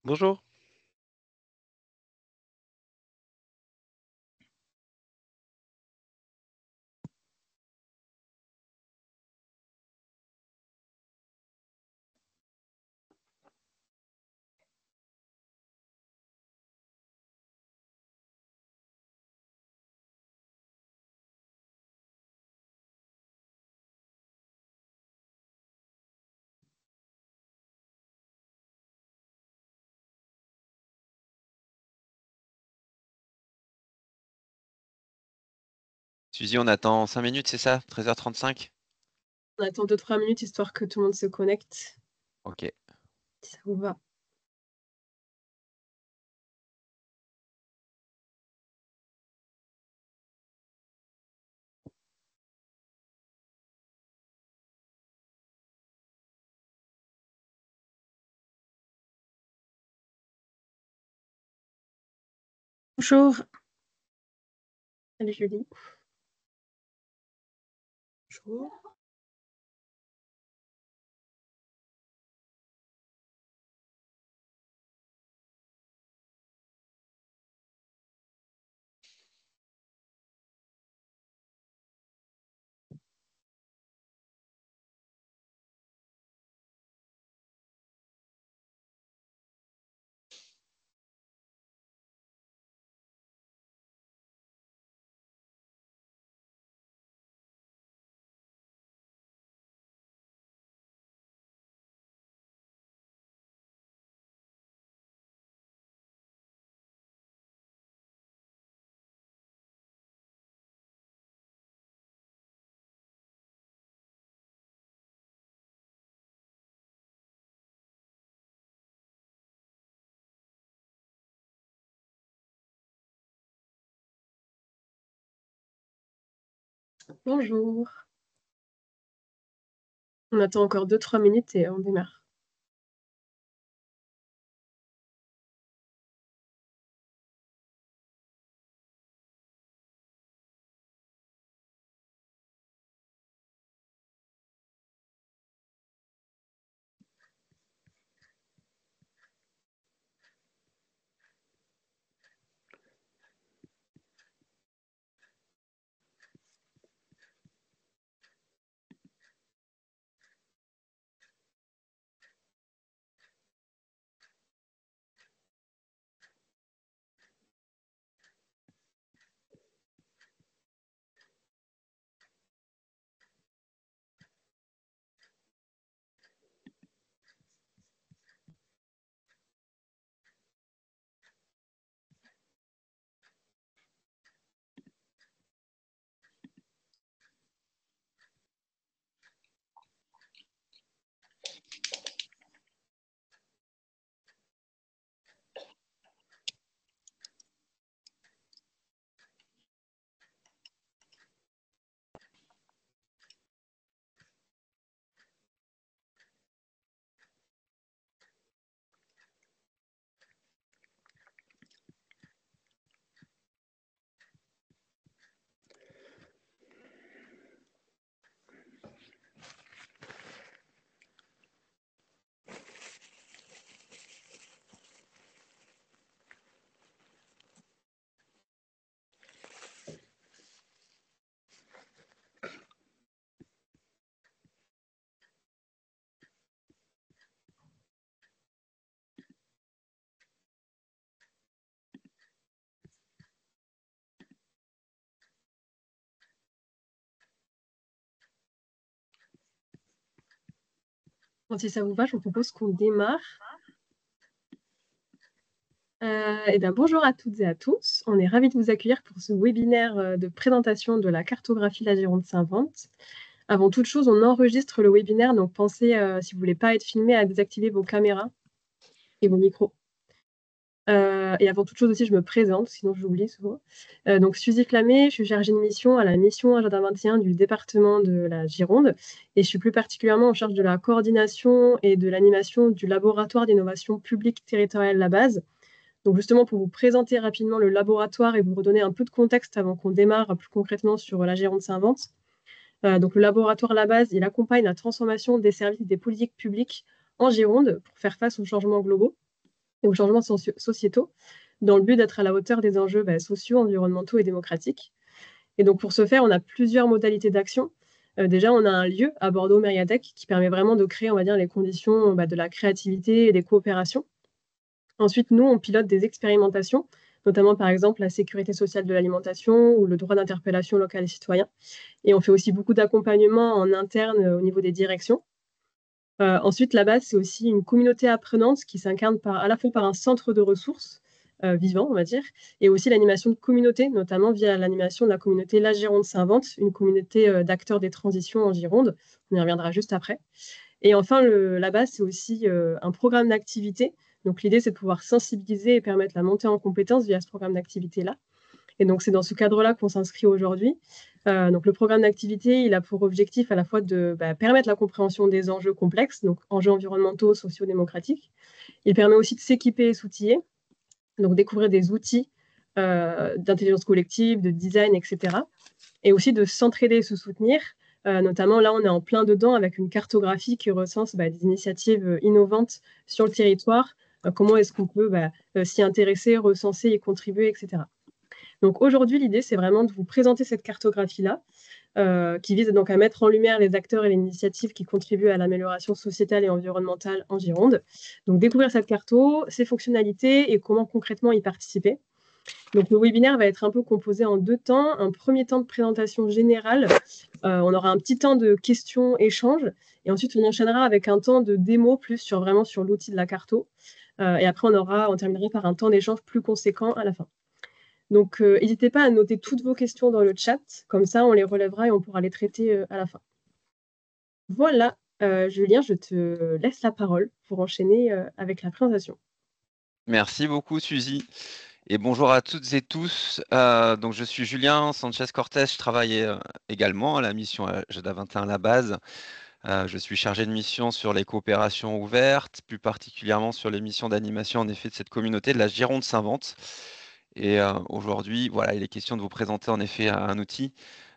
Bonjour. Suzy, on attend 5 minutes, c'est ça? 13h35? On attend 2-3 minutes histoire que tout le monde se connecte, Ok. si ça vous va. Bonjour. Salut Julie. Bonjour. Bonjour. On attend encore 2-3 minutes et on démarre. Bon, si ça vous va, je vous propose qu'on démarre. Bonjour à toutes et à tous. On est ravis de vous accueillir pour ce webinaire de présentation de la cartographie de la Gironde Saint-Vante. Avant toute chose, on enregistre le webinaire, donc pensez, si vous ne voulez pas être filmé, à désactiver vos caméras et vos micros. Et avant toute chose aussi, je me présente, sinon j'oublie souvent. Donc Suzy Flamé, je suis chargée de mission à la mission Agenda 21 du département de la Gironde et je suis plus particulièrement en charge de la coordination et de l'animation du laboratoire d'innovation publique territoriale La Base. Donc justement pour vous présenter rapidement le laboratoire et vous redonner un peu de contexte avant qu'on démarre plus concrètement sur la Gironde Saint-Vante. Donc le laboratoire La Base, il accompagne la transformation des services des politiques publiques en Gironde pour faire face aux changements globaux. et aux changements sociétaux, dans le but d'être à la hauteur des enjeux sociaux, environnementaux et démocratiques. Et donc, pour ce faire, on a plusieurs modalités d'action. Déjà, on a un lieu à Bordeaux, Mériadeck, qui permet vraiment de créer, on va dire, les conditions de la créativité et des coopérations. Ensuite, nous, on pilote des expérimentations, notamment par exemple la sécurité sociale de l'alimentation ou le droit d'interpellation local et citoyen. Et on fait aussi beaucoup d'accompagnement en interne au niveau des directions. Ensuite, la base, c'est aussi une communauté apprenante qui s'incarne à la fois par un centre de ressources vivant, on va dire, et aussi l'animation de communauté, notamment via l'animation de la communauté La Gironde s'invente, une communauté d'acteurs des transitions en Gironde. On y reviendra juste après. Et enfin, la base, c'est aussi un programme d'activité. Donc, l'idée, c'est de pouvoir sensibiliser et permettre la montée en compétences via ce programme d'activité-là. Et donc, c'est dans ce cadre-là qu'on s'inscrit aujourd'hui. Donc, le programme d'activité, il a pour objectif à la fois de permettre la compréhension des enjeux complexes, donc enjeux environnementaux, sociodémocratiques. Il permet aussi de s'équiper et s'outiller, donc découvrir des outils d'intelligence collective, de design, etc. Et aussi de s'entraider et se soutenir. Notamment, là, on est en plein dedans avec une cartographie qui recense des initiatives innovantes sur le territoire. Comment est-ce qu'on peut s'y intéresser, recenser, y contribuer, etc. Donc aujourd'hui, l'idée, c'est vraiment de vous présenter cette cartographie-là, qui vise donc à mettre en lumière les acteurs et les initiatives qui contribuent à l'amélioration sociétale et environnementale en Gironde. Donc découvrir cette carto, ses fonctionnalités et comment concrètement y participer. Donc le webinaire va être un peu composé en 2 temps. Un premier temps de présentation générale, on aura un petit temps de questions-échanges, et ensuite on enchaînera avec un temps de démo plus vraiment sur l'outil de la carto. Et après on terminera par un temps d'échange plus conséquent à la fin. Donc, n'hésitez pas à noter toutes vos questions dans le chat, comme ça on les relèvera et on pourra les traiter à la fin. Voilà, Julien, je te laisse la parole pour enchaîner avec la présentation. Merci beaucoup, Suzy. Et bonjour à toutes et tous. Donc, je suis Julien Sanchez-Cortez. Je travaille également à la mission Agenda 21 à la base. Je suis chargé de mission sur les coopérations ouvertes, plus particulièrement sur les missions d'animation en effet de cette communauté de la Gironde s'invente. Et aujourd'hui, voilà, il est question de vous présenter en effet un outil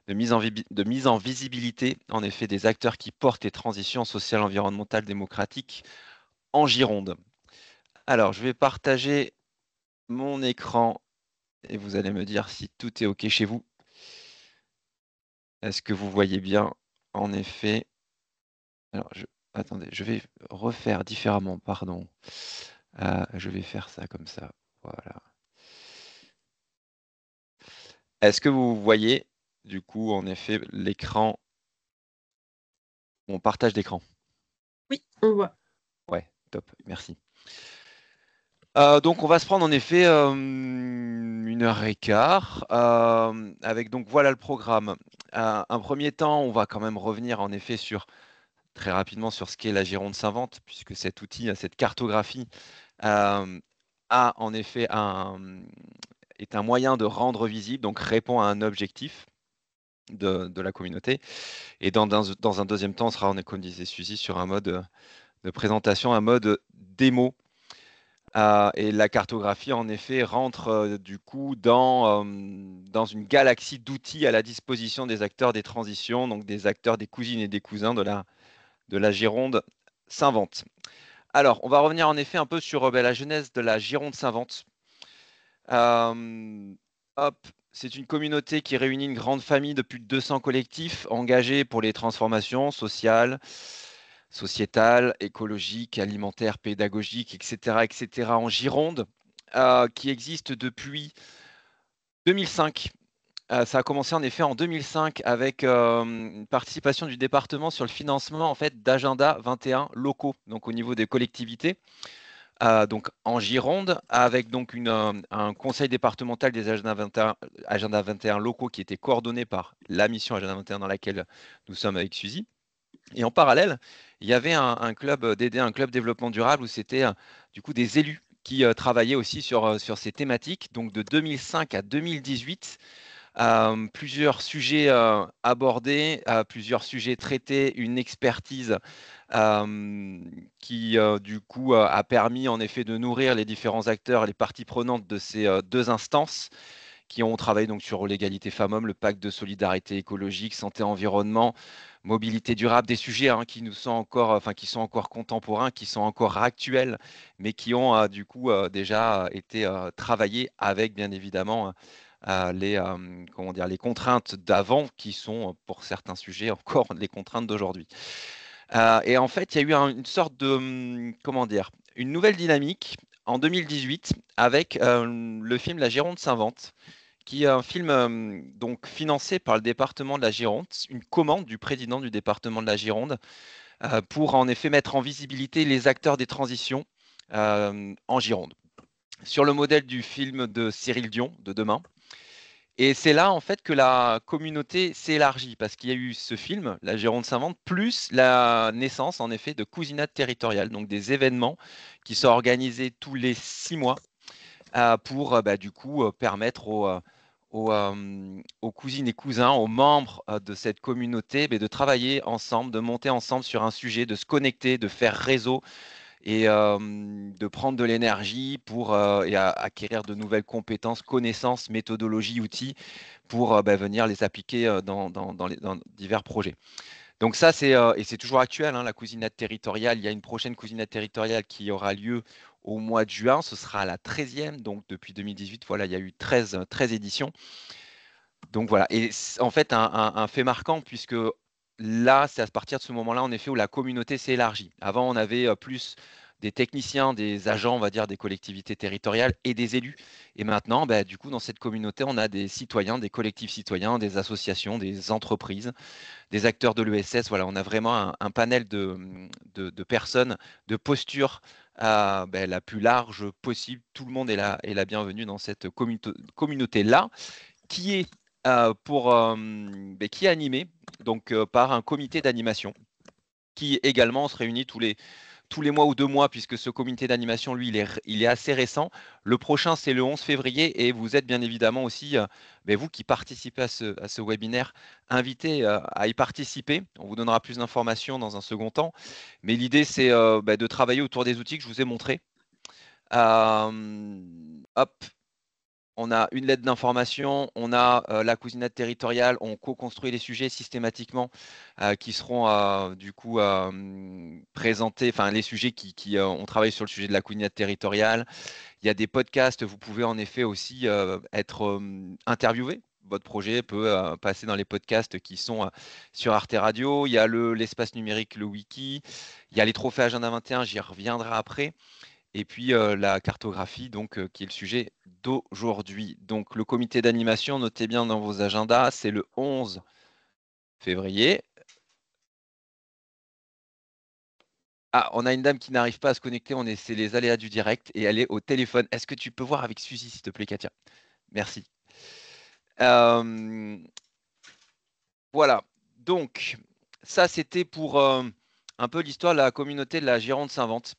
de mise en visibilité en effet des acteurs qui portent les transitions sociales, environnementales, démocratiques en Gironde. Alors, je vais partager mon écran et vous allez me dire si tout est OK chez vous. Est-ce que vous voyez bien en effet? Alors, attendez, je vais refaire différemment, pardon. Je vais faire ça comme ça. Voilà. Est-ce que vous voyez du coup en effet l'écran, mon partage d'écran? Oui, on voit. Ouais, top, merci. Donc on va se prendre en effet 1h15 avec donc voilà le programme. Un premier temps, on va quand même revenir en effet très rapidement sur ce qu'est la Gironde s'invente, puisque cet outil, cette cartographie a en effet est un moyen de rendre visible, donc répond à un objectif de la communauté. Et dans un deuxième temps, on sera, comme disait Suzy, sur un mode de présentation, un mode démo. Et la cartographie, en effet, rentre du coup dans une galaxie d'outils à la disposition des acteurs des transitions, donc des acteurs, des cousines et des cousins de la Gironde s'invente. Alors, on va revenir en effet un peu sur la genèse de la Gironde s'invente. C'est une communauté qui réunit une grande famille de plus de 200 collectifs engagés pour les transformations sociales, sociétales, écologiques, alimentaires, pédagogiques, etc. en Gironde, qui existe depuis 2005. Ça a commencé en effet en 2005 avec une participation du département sur le financement en fait d'agenda 21 locaux, donc au niveau des collectivités. Donc en Gironde, avec donc un conseil départemental des agenda 21 locaux qui était coordonné par la mission Agenda 21 dans laquelle nous sommes avec Suzy. Et en parallèle, il y avait un club d'aider, un club développement durable où c'était du coup des élus qui travaillaient aussi sur ces thématiques. Donc de 2005 à 2018, plusieurs sujets abordés, plusieurs sujets traités, une expertise qui du coup a permis en effet de nourrir les différents acteurs, les parties prenantes de ces 2 instances qui ont travaillé donc sur l'égalité femmes-hommes, le pacte de solidarité écologique, santé, environnement, mobilité durable, des sujets qui nous sont encore, qui sont encore contemporains, qui sont encore actuels, mais qui ont du coup déjà été travaillés avec bien évidemment comment dire, les contraintes d'avant, qui sont pour certains sujets encore les contraintes d'aujourd'hui. Et en fait, il y a eu une sorte de, comment dire, une nouvelle dynamique en 2018 avec le film La Gironde s'invente, qui est un film donc financé par le département de la Gironde, une commande du président du département de la Gironde, pour en effet mettre en visibilité les acteurs des transitions en Gironde, sur le modèle du film de Cyril Dion de Demain. Et c'est là, en fait, que la communauté s'est élargie, parce qu'il y a eu ce film, La Gironde s'invente, plus la naissance, en effet, de cousinats territoriales, donc des événements qui sont organisés tous les 6 mois pour, du coup, permettre aux cousines et cousins, aux membres de cette communauté, de travailler ensemble, de monter ensemble sur un sujet, de se connecter, de faire réseau, et de prendre de l'énergie pour acquérir de nouvelles compétences, connaissances, méthodologies, outils pour venir les appliquer dans divers projets. Donc ça, et c'est toujours actuel, la cousinade territoriale. Il y a une prochaine cousinade territoriale qui aura lieu au mois de juin. Ce sera la 13e. Donc depuis 2018, voilà, il y a eu 13 éditions. Donc voilà. Et en fait, un fait marquant, puisque là, c'est à partir de ce moment-là, en effet, où la communauté s'est élargie. Avant, on avait plus des techniciens, des agents, on va dire, des collectivités territoriales et des élus. Et maintenant, du coup, dans cette communauté, on a des citoyens, des collectifs citoyens, des associations, des entreprises, des acteurs de l'ESS. Voilà, on a vraiment un panel de personnes, de postures la plus large possible. Tout le monde est la bienvenue dans cette communauté-là, qui est qui est animé donc par un comité d'animation qui également se réunit tous les mois ou 2 mois, puisque ce comité d'animation, lui, il est assez récent. Le prochain, c'est le 11 février, et vous êtes bien évidemment aussi, vous qui participez à ce webinaire, invité à y participer. On vous donnera plus d'informations dans un second temps, mais l'idée, c'est de travailler autour des outils que je vous ai montrés. Hop, on a une lettre d'information, on a la cousinade territoriale, on co-construit les sujets systématiquement qui seront du coup présentés, enfin les sujets qui ont travaillé sur le sujet de la cousinade territoriale. Il y a des podcasts, vous pouvez en effet aussi être interviewé. Votre projet peut passer dans les podcasts qui sont sur Arte Radio. Il y a l'espace numérique, le wiki. Il y a les trophées Agenda 21, j'y reviendrai après. Et puis la cartographie, donc, qui est le sujet d'aujourd'hui. Donc le comité d'animation, notez bien dans vos agendas, c'est le 11 février. Ah, on a une dame qui n'arrive pas à se connecter, c'est les aléas du direct, et elle est au téléphone. Est-ce que tu peux voir avec Suzy, s'il te plaît, Katia? Merci. Voilà, donc ça c'était pour un peu l'histoire de la communauté de la Gironde s'invente.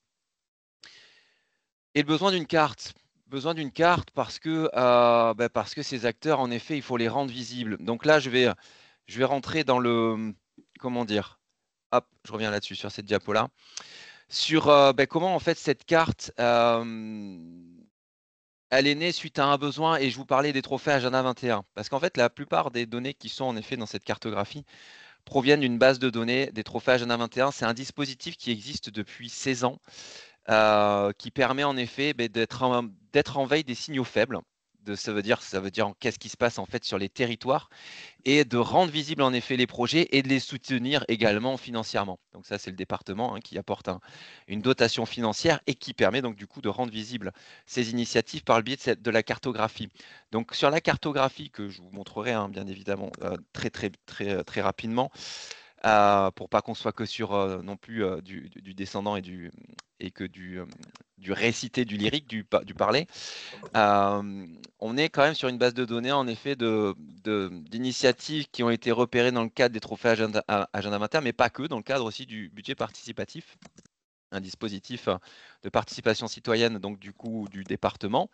Et le besoin d'une carte. Besoin d'une carte parce que ces acteurs, en effet, il faut les rendre visibles. Donc là, je vais rentrer dans le, comment dire, hop, je reviens là-dessus, sur cette diapo-là, sur comment, en fait, cette carte, elle est née suite à un besoin, et je vous parlais des trophées Agenda 21. Parce qu'en fait, la plupart des données qui sont, en effet, dans cette cartographie proviennent d'une base de données des trophées Agenda 21. C'est un dispositif qui existe depuis 16 ans, qui permet en effet d'être en veille des signaux faibles. Ça veut dire qu'est-ce qui se passe en fait sur les territoires, et de rendre visibles en effet les projets et de les soutenir également financièrement. Donc ça, c'est le département qui apporte une dotation financière et qui permet donc du coup de rendre visibles ces initiatives par le biais de la cartographie. Donc sur la cartographie, que je vous montrerai bien évidemment très rapidement, pour pas qu'on soit que sur non plus du descendant et que du récité, du lyrique, du parler. On est quand même sur une base de données, en effet, d'initiatives qui ont été repérées dans le cadre des trophées Agenda 21, mais pas que, dans le cadre aussi du budget participatif, un dispositif de participation citoyenne, donc du coup du département.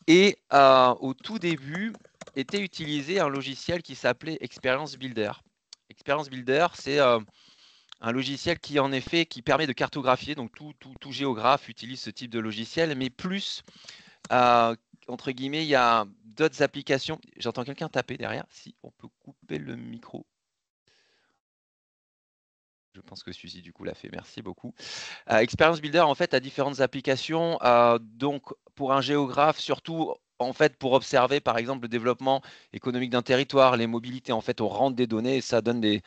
Et au tout début, était utilisé un logiciel qui s'appelait Experience Builder. Experience Builder, c'est un logiciel qui, en effet, qui permet de cartographier. Donc tout géographe utilise ce type de logiciel, mais plus entre guillemets, il y a d'autres applications. J'entends quelqu'un taper derrière. Si on peut couper le micro. Je pense que celui-ci, du coup, l'a fait. Merci beaucoup. Experience Builder, en fait, a différentes applications. Donc, pour un géographe, surtout, en fait, pour observer, par exemple, le développement économique d'un territoire, les mobilités, en fait, on rentre des données et ça donne des,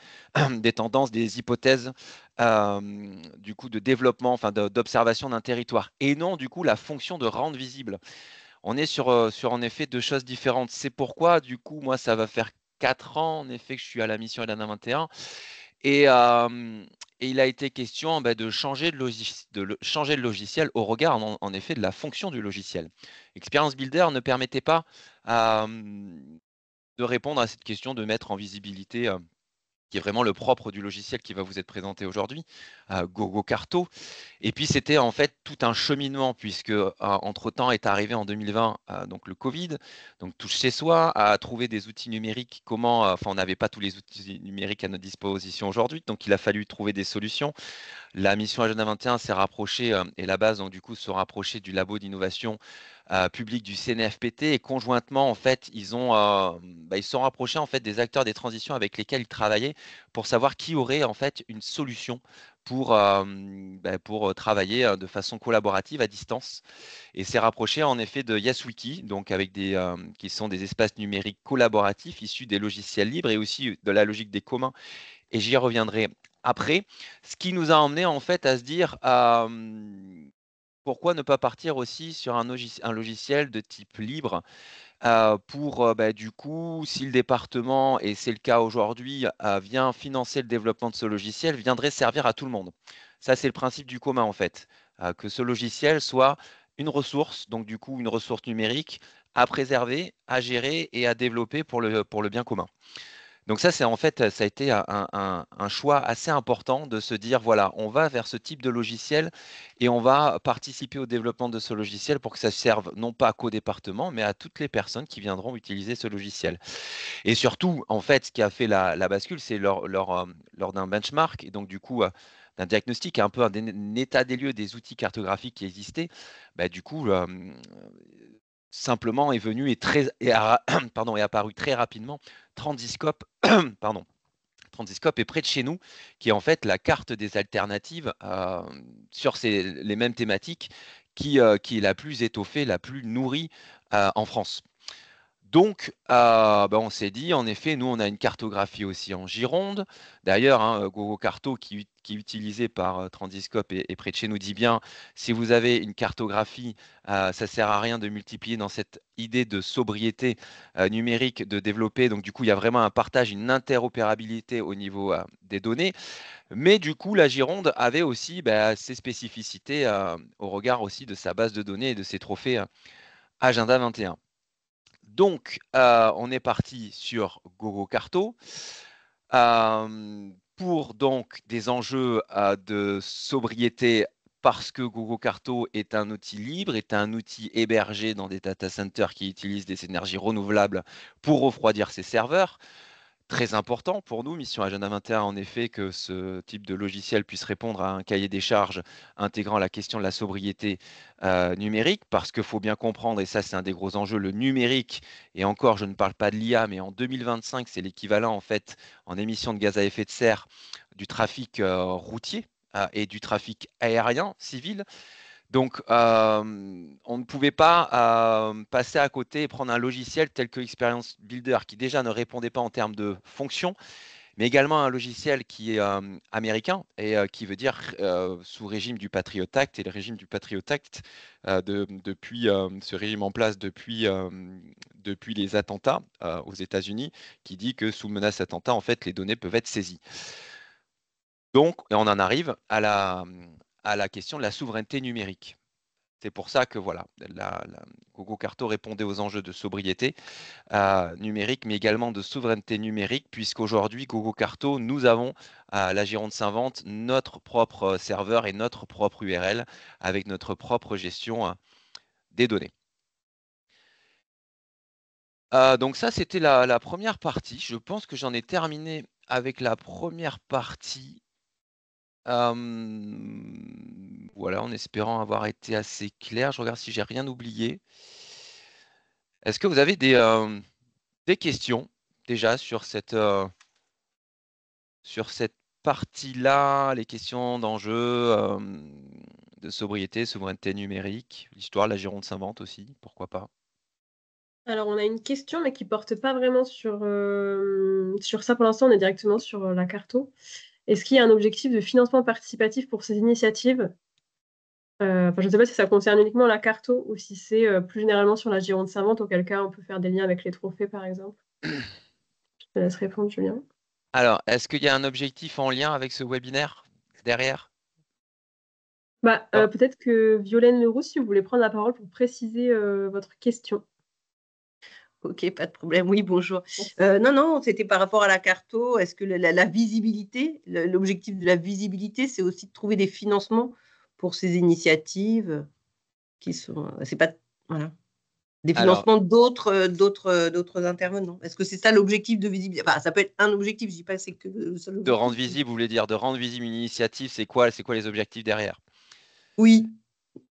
des tendances, des hypothèses, du coup, de développement, enfin, d'observation d'un territoire. Et non, du coup, la fonction de rendre visible. On est sur, en effet, deux choses différentes. C'est pourquoi, du coup, moi, ça va faire 4 ans, en effet, que je suis à la mission Elana 21. Et, et il a été question de changer changer le logiciel au regard, en effet, de la fonction du logiciel. Experience Builder ne permettait pas de répondre à cette question de mettre en visibilité qui est vraiment le propre du logiciel qui va vous être présenté aujourd'hui, GoGoCarto. Et puis c'était en fait tout un cheminement puisque entre-temps est arrivé en 2020 donc le Covid, donc touche chez soi, à trouver des outils numériques. Comment, enfin on n'avait pas tous les outils numériques à notre disposition aujourd'hui, donc il a fallu trouver des solutions. La mission Agenda 21 s'est rapprochée et la base donc du coup se rapprocher du labo d'innovation public du CNFPT et conjointement en fait ils se sont rapprochés en fait des acteurs des transitions avec lesquels ils travaillaient pour savoir qui aurait en fait une solution pour travailler de façon collaborative à distance et s'est rapproché en effet de YesWiki, donc avec qui sont des espaces numériques collaboratifs issus des logiciels libres et aussi de la logique des communs et j'y reviendrai après. Ce qui nous a emmené en fait à se dire pourquoi ne pas partir aussi sur un logiciel de type libre pour du coup, si le département, et c'est le cas aujourd'hui, vient financer le développement de ce logiciel, viendrait servir à tout le monde. Ça, c'est le principe du commun en fait, que ce logiciel soit une ressource, donc du coup une ressource numérique à préserver, à gérer et à développer pour le bien commun. Donc ça, c'est en fait, ça a été un choix assez important de se dire, voilà, on va vers ce type de logiciel et on va participer au développement de ce logiciel pour que ça serve non pas qu'au département, mais à toutes les personnes qui viendront utiliser ce logiciel. Et surtout, en fait, ce qui a fait la bascule, c'est lors d'un benchmark et donc du coup d'un diagnostic, un peu un état des lieux des outils cartographiques qui existaient. Du coup, simplement est venu pardon, est apparu très rapidement Transiscope, pardon, Transiscope est près de chez nous, qui est en fait la carte des alternatives sur les mêmes thématiques, qui est la plus étoffée, la plus nourrie en France. Donc, on s'est dit, en effet, nous, on a une cartographie aussi en Gironde. D'ailleurs, GoGoCarto, qui est utilisé par Transiscope et près de chez nous, dit bien, si vous avez une cartographie, ça ne sert à rien de multiplier dans cette idée de sobriété numérique, de développer. Donc, du coup, il y a vraiment un partage, une interopérabilité au niveau des données. Mais du coup, la Gironde avait aussi ses spécificités au regard aussi de sa base de données et de ses trophées Agenda 21. Donc, on est parti sur GoGoCarto pour donc des enjeux de sobriété parce que GoGoCarto est un outil libre, est un outil hébergé dans des data centers qui utilisent des énergies renouvelables pour refroidir ses serveurs. Très important pour nous, Mission Agenda 21, en effet, que ce type de logiciel puisse répondre à un cahier des charges intégrant la question de la sobriété numérique, parce qu'il faut bien comprendre, et ça c'est un des gros enjeux, le numérique, et encore je ne parle pas de l'IA, mais en 2025 c'est l'équivalent en fait en émissions de gaz à effet de serre du trafic routier et du trafic aérien civil. Donc, on ne pouvait pas passer à côté et prendre un logiciel tel que Experience Builder, qui déjà ne répondait pas en termes de fonction, mais également un logiciel qui est américain et qui veut dire sous régime du Patriot Act. Et le régime du Patriot Act, depuis ce régime en place depuis les attentats aux États-Unis, qui dit que sous menace d'attentat, en fait, les données peuvent être saisies. Donc, et on en arrive à la question de la souveraineté numérique. C'est pour ça que voilà, GoGoCarto répondait aux enjeux de sobriété numérique, mais également de souveraineté numérique, puisqu'aujourd'hui, GoGoCarto, nous avons à la Gironde Saint-Vente notre propre serveur et notre propre URL avec notre propre gestion des données. Donc ça, c'était la première partie. Je pense que j'en ai terminé avec la première partie. Voilà, en espérant avoir été assez clair. Je regarde si j'ai rien oublié. Est-ce que vous avez des questions déjà sur cette partie-là, les questions d'enjeux de sobriété, souveraineté numérique, l'histoire de la Gironde s'invente aussi, pourquoi pas? Alors, on a une question, mais qui porte pas vraiment sur ça pour l'instant. On est directement sur la Carto. Est-ce qu'il y a un objectif de financement participatif pour ces initiatives? Enfin, je ne sais pas si ça concerne uniquement la Carto ou si c'est plus généralement sur la Gironde savante, auquel cas on peut faire des liens avec les trophées, par exemple. Je te laisse répondre, Julien. Alors, est-ce qu'il y a un objectif en lien avec ce webinaire derrière? Bah, Non. peut-être que Violaine Leroux, si vous voulez prendre la parole pour préciser votre question. Ok, pas de problème. Oui, bonjour. Non, c'était par rapport à la Carto. Est-ce que la visibilité, l'objectif de la visibilité, c'est aussi de trouver des financements pour ces initiatives qui sont, c'est pas, voilà, des Alors, financements d'autres intervenants. Est-ce que c'est ça l'objectif de visibilité? Enfin, ça peut être un objectif. Je dis pas que c'est que le seul de rendre objectif. visible, vous voulez dire de rendre visible une initiative, c'est quoi les objectifs derrière? Oui,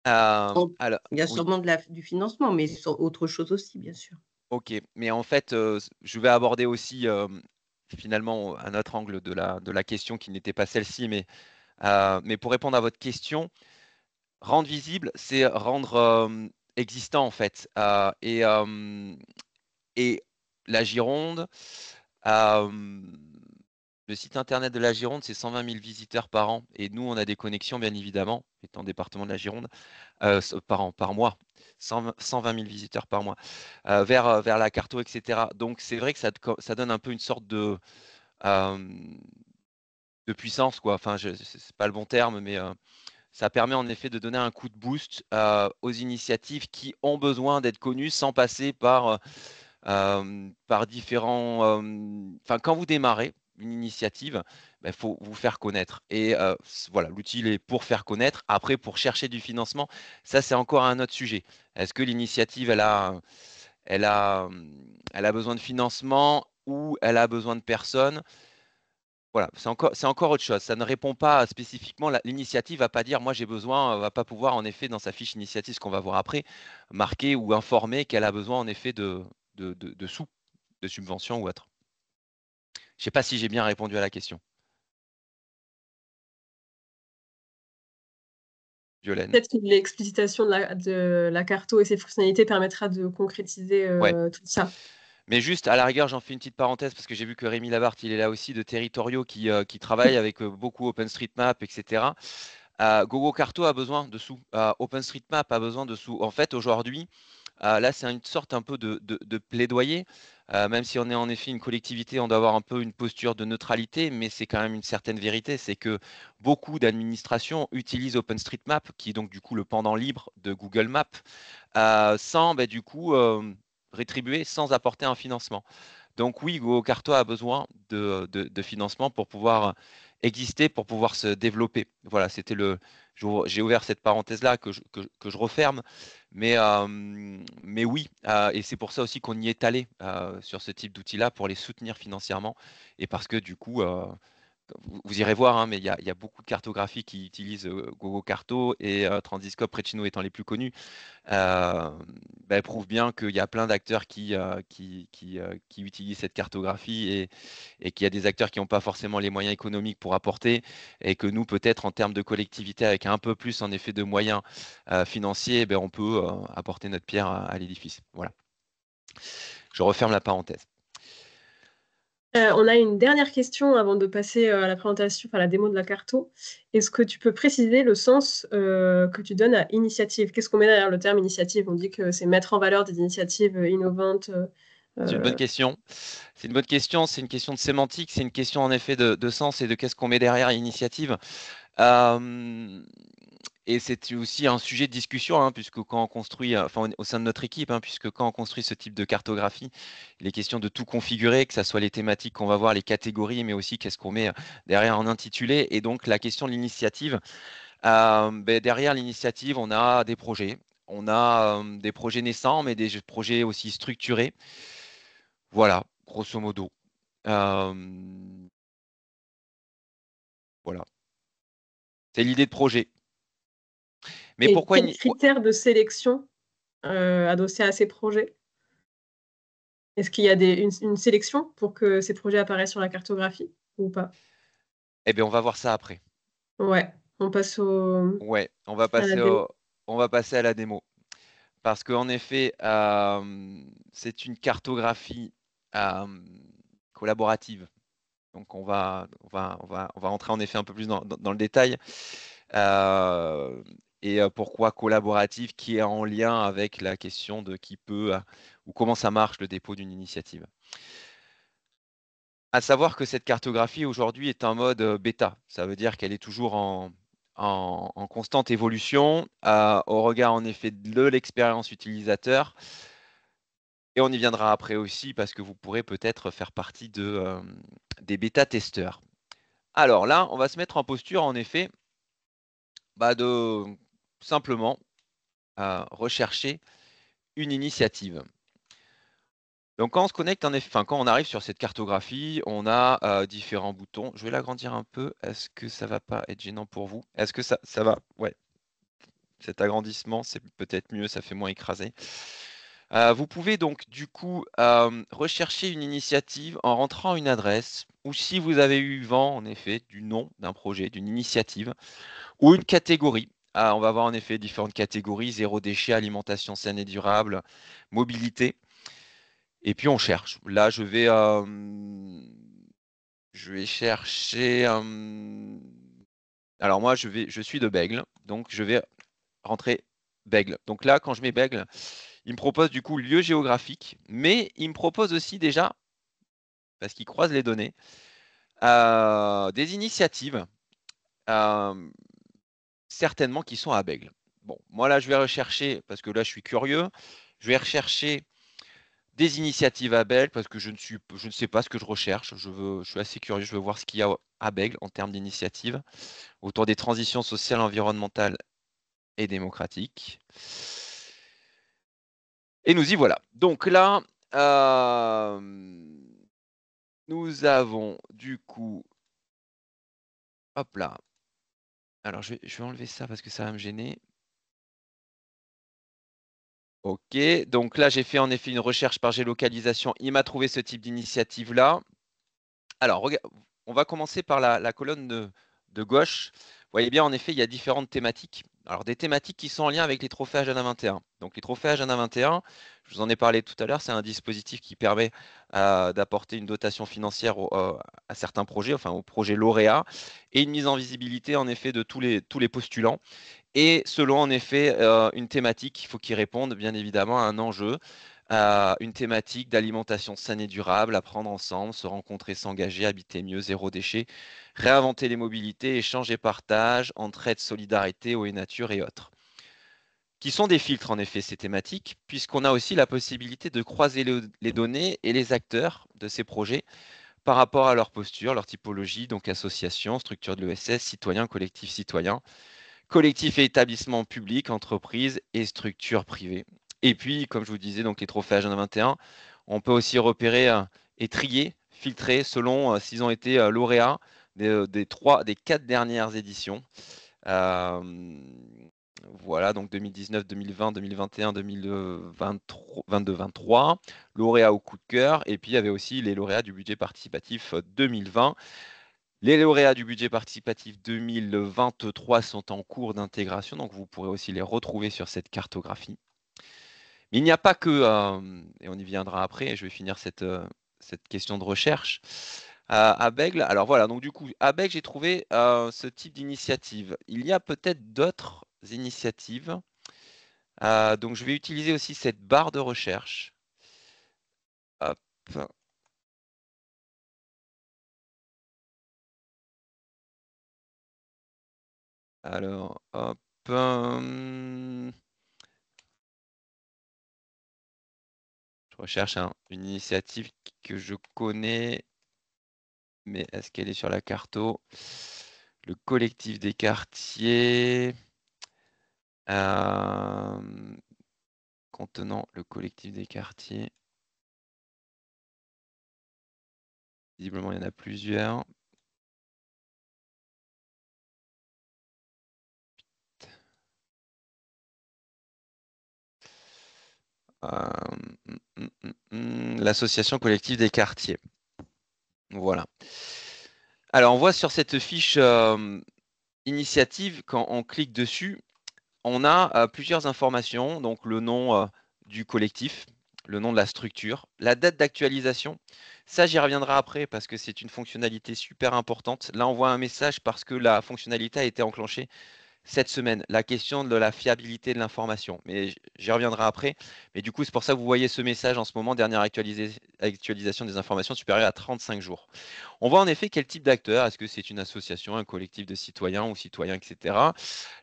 Alors, il y a oui, sûrement du financement, mais sur autre chose aussi, bien sûr. ok. Mais en fait, je vais aborder aussi finalement un autre angle de la question qui n'était pas celle-ci, mais pour répondre à votre question, rendre visible, c'est rendre existant en fait. Et la Gironde, euh, le site internet de la Gironde, c'est 120 000 visiteurs par an. Et nous, on a des connexions, bien évidemment, étant département de la Gironde, par an, par mois. 120 000 visiteurs par mois vers la Carto, etc. Donc, c'est vrai que ça donne un peu une sorte euh, de puissance, quoi. Enfin, c'est pas le bon terme, mais ça permet en effet de donner un coup de boost aux initiatives qui ont besoin d'être connues sans passer par différents. Enfin, quand vous démarrez une initiative, il faut vous faire connaître. Et voilà, l'outil est pour faire connaître. Après, pour chercher du financement, ça c'est encore un autre sujet. Est-ce que l'initiative, elle a, elle a besoin de financement ou elle a besoin de personnes? Voilà, c'est encore autre chose. Ça ne répond pas spécifiquement. L'initiative va pas dire, moi j'ai besoin, va pas pouvoir en effet dans sa fiche initiative, ce qu'on va voir après, marquer ou informer qu'elle a besoin en effet de sous, de subventions ou autre. Je ne sais pas si j'ai bien répondu à la question. Violaine. Peut-être que l'explicitation de la Carto et ses fonctionnalités permettra de concrétiser Ouais. tout ça. Mais juste, à la rigueur, j'en fais une petite parenthèse parce que j'ai vu que Rémi Labarthe, il est là aussi, de Territoriaux qui travaille avec beaucoup OpenStreetMap, etc. Gogo Carto a besoin de sous. OpenStreetMap a besoin de sous. En fait, aujourd'hui, là, c'est une sorte un peu de plaidoyer. Même si on est en effet une collectivité, on doit avoir un peu une posture de neutralité, mais c'est quand même une certaine vérité, c'est que beaucoup d'administrations utilisent OpenStreetMap, qui est donc du coup le pendant libre de Google Maps, sans du coup rétribuer, sans apporter un financement. Donc oui, GoCarto a besoin de financement pour pouvoir exister, pour pouvoir se développer. Voilà, j'ai ouvert cette parenthèse-là que je referme. Mais oui, et c'est pour ça aussi qu'on y est allé sur ce type d'outils-là, pour les soutenir financièrement. Et parce que du coup, vous irez voir, hein, mais il y a beaucoup de cartographies qui utilisent GoGoCarto et Transiscope près de chez nous étant les plus connus, prouve bien qu'il y a plein d'acteurs qui utilisent cette cartographie et qu'il y a des acteurs qui n'ont pas forcément les moyens économiques pour apporter et que nous, peut-être en termes de collectivité, avec un peu plus en effet de moyens financiers, on peut apporter notre pierre à l'édifice. Voilà. Je referme la parenthèse. On a une dernière question avant de passer à la présentation, enfin à la démo de la Carto. Est-ce que tu peux préciser le sens que tu donnes à initiative? Qu'est-ce qu'on met derrière le terme initiative? On dit que c'est mettre en valeur des initiatives innovantes. C'est une bonne question. C'est une bonne question. C'est une question de sémantique. C'est une question en effet de sens et de qu'est-ce qu'on met derrière initiative. Et c'est aussi un sujet de discussion, hein, puisque quand on construit, enfin au sein de notre équipe, hein, puisque quand on construit ce type de cartographie, il est question de tout configurer, que ce soit les thématiques qu'on va voir, les catégories, mais aussi qu'est-ce qu'on met derrière en intitulé. Et donc la question de l'initiative, derrière l'initiative, on a des projets. On a des projets naissants, mais des projets aussi structurés. Voilà, grosso modo. Voilà. C'est l'idée de projet. Mais Et pourquoi quels critères de sélection adossés à ces projets? Est-ce qu'il y a une sélection pour que ces projets apparaissent sur la cartographie ou pas? Eh bien, on va voir ça après. Ouais, on passe Ouais, à la démo. on va passer à la démo. Parce qu'en effet, c'est une cartographie collaborative. Donc, on va entrer en effet un peu plus dans le détail. Et pourquoi collaborative, qui est en lien avec la question de qui peut ou comment ça marche le dépôt d'une initiative. À savoir que cette cartographie aujourd'hui est en mode bêta. Ça veut dire qu'elle est toujours en constante évolution au regard en effet de l'expérience utilisateur. Et on y viendra après aussi parce que vous pourrez peut-être faire partie des bêta-testeurs. Alors là, on va se mettre en posture en effet de simplement rechercher une initiative. Donc quand on se connecte, quand on arrive sur cette cartographie, on a différents boutons. Je vais l'agrandir un peu. Est-ce que ça va pas être gênant pour vous? Est-ce que ça va? Ouais, cet agrandissement, c'est peut-être mieux, ça fait moins écrasé. Vous pouvez donc du coup rechercher une initiative en rentrant une adresse ou si vous avez eu vent en effet du nom d'un projet, d'une initiative ou une catégorie. On va voir en effet différentes catégories, zéro déchet, alimentation saine et durable, mobilité. Et puis on cherche. Là, je vais chercher. Alors moi, je suis de Bègle, donc je vais rentrer Bègle. Donc là, quand je mets Bègle, il me propose du coup lieu géographique, mais il me propose aussi déjà, parce qu'il croise les données, des initiatives, certainement qui sont à Bègle. Bon, moi là, je vais rechercher, parce que là, je suis curieux, je vais rechercher des initiatives à Bègle parce que je ne sais pas ce que je recherche. Je suis assez curieux, je veux voir ce qu'il y a à Bègle en termes d'initiatives autour des transitions sociales, environnementales et démocratiques. Et nous y voilà. Donc là, nous avons du coup, hop là. Alors je vais enlever ça parce que ça va me gêner. Ok, donc là j'ai fait en effet une recherche par géolocalisation. Il m'a trouvé ce type d'initiative là. Alors, on va commencer par la colonne de gauche. Vous voyez bien, en effet, il y a différentes thématiques. Alors, des thématiques qui sont en lien avec les trophées Agenda 21. Donc, les trophées Agenda 21, je vous en ai parlé tout à l'heure, c'est un dispositif qui permet d'apporter une dotation financière à certains projets, enfin aux projets lauréats, et une mise en visibilité, en effet, de tous les postulants. Et selon, en effet, une thématique, il faut qu'ils répondent, bien évidemment, à un enjeu, une thématique d'alimentation saine et durable, apprendre ensemble, se rencontrer, s'engager, habiter mieux, zéro déchet, réinventer les mobilités, échange et partage, entraide, solidarité, eau et nature et autres. Qui sont des filtres, en effet, ces thématiques, puisqu'on a aussi la possibilité de croiser les données et les acteurs de ces projets par rapport à leur posture, leur typologie, donc association, structure de l'ESS, citoyen, collectif citoyen, collectifs et établissements publics, entreprises et structures privées. Et puis, comme je vous disais, donc les trophées Agenda 21, on peut aussi repérer et trier, filtrer selon s'ils ont été lauréats des 4 dernières éditions. Voilà, donc 2019, 2020, 2021, 2023, 22-23, lauréats au coup de cœur. Et puis, il y avait aussi les lauréats du budget participatif 2020. Les lauréats du budget participatif 2023 sont en cours d'intégration, donc vous pourrez aussi les retrouver sur cette cartographie. Mais il n'y a pas que, et on y viendra après, je vais finir cette question de recherche, à Bègle. Alors voilà, donc du coup, à Bègle, j'ai trouvé ce type d'initiative. Il y a peut-être d'autres initiatives. Donc je vais utiliser aussi cette barre de recherche. Hop. Alors, hop. Je recherche une initiative que je connais, mais est-ce qu'elle est sur la carto? Le collectif des quartiers. Contenant le collectif des quartiers. Visiblement, il y en a plusieurs. L'association collective des quartiers. Voilà. Alors, on voit sur cette fiche initiative, quand on clique dessus, on a plusieurs informations, donc le nom du collectif, le nom de la structure, la date d'actualisation. Ça, j'y reviendrai après parce que c'est une fonctionnalité super importante. Là, on voit un message parce que la fonctionnalité a été enclenchée cette semaine. La question de la fiabilité de l'information, mais j'y reviendrai après. Mais du coup, c'est pour ça que vous voyez ce message en ce moment, dernière actualisation des informations supérieure à 35 jours. On voit en effet quel type d'acteur, est-ce que c'est une association, un collectif de citoyens ou citoyens, etc.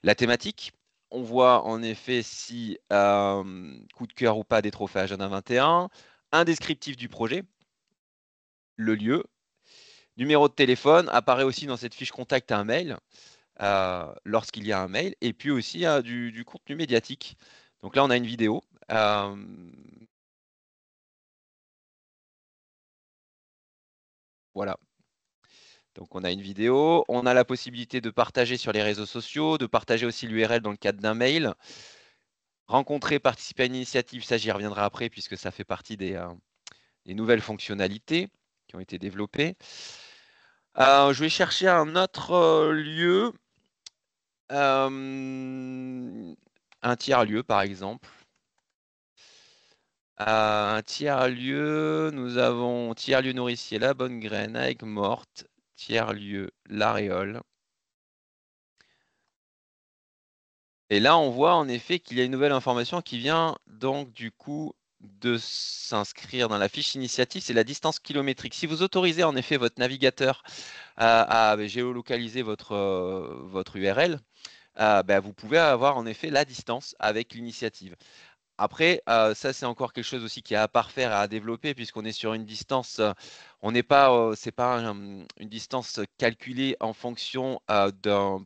La thématique, on voit en effet si coup de cœur ou pas des trophées Agenda 21, un descriptif du projet, le lieu, numéro de téléphone, apparaît aussi dans cette fiche contact un mail, lorsqu'il y a un mail, et puis aussi du contenu médiatique. Donc là, on a une vidéo. Voilà. Donc on a une vidéo, on a la possibilité de partager sur les réseaux sociaux, de partager aussi l'URL dans le cadre d'un mail. Rencontrer, participer à une initiative, ça j'y reviendrai après puisque ça fait partie des nouvelles fonctionnalités qui ont été développées. Je vais chercher un autre lieu, un tiers-lieu par exemple. Un tiers-lieu, nous avons tiers-lieu nourricier La Bonne Graine avec Morte, tiers-lieu l'Aréole. Et là, on voit en effet qu'il y a une nouvelle information qui vient donc du coup de s'inscrire dans la fiche initiative, c'est la distance kilométrique. Si vous autorisez en effet votre navigateur à géolocaliser votre URL, vous pouvez avoir en effet la distance avec l'initiative. Après, ça c'est encore quelque chose aussi qui est à parfaire et à développer puisqu'on est sur une distance, on n'est pas, c'est pas une distance calculée en fonction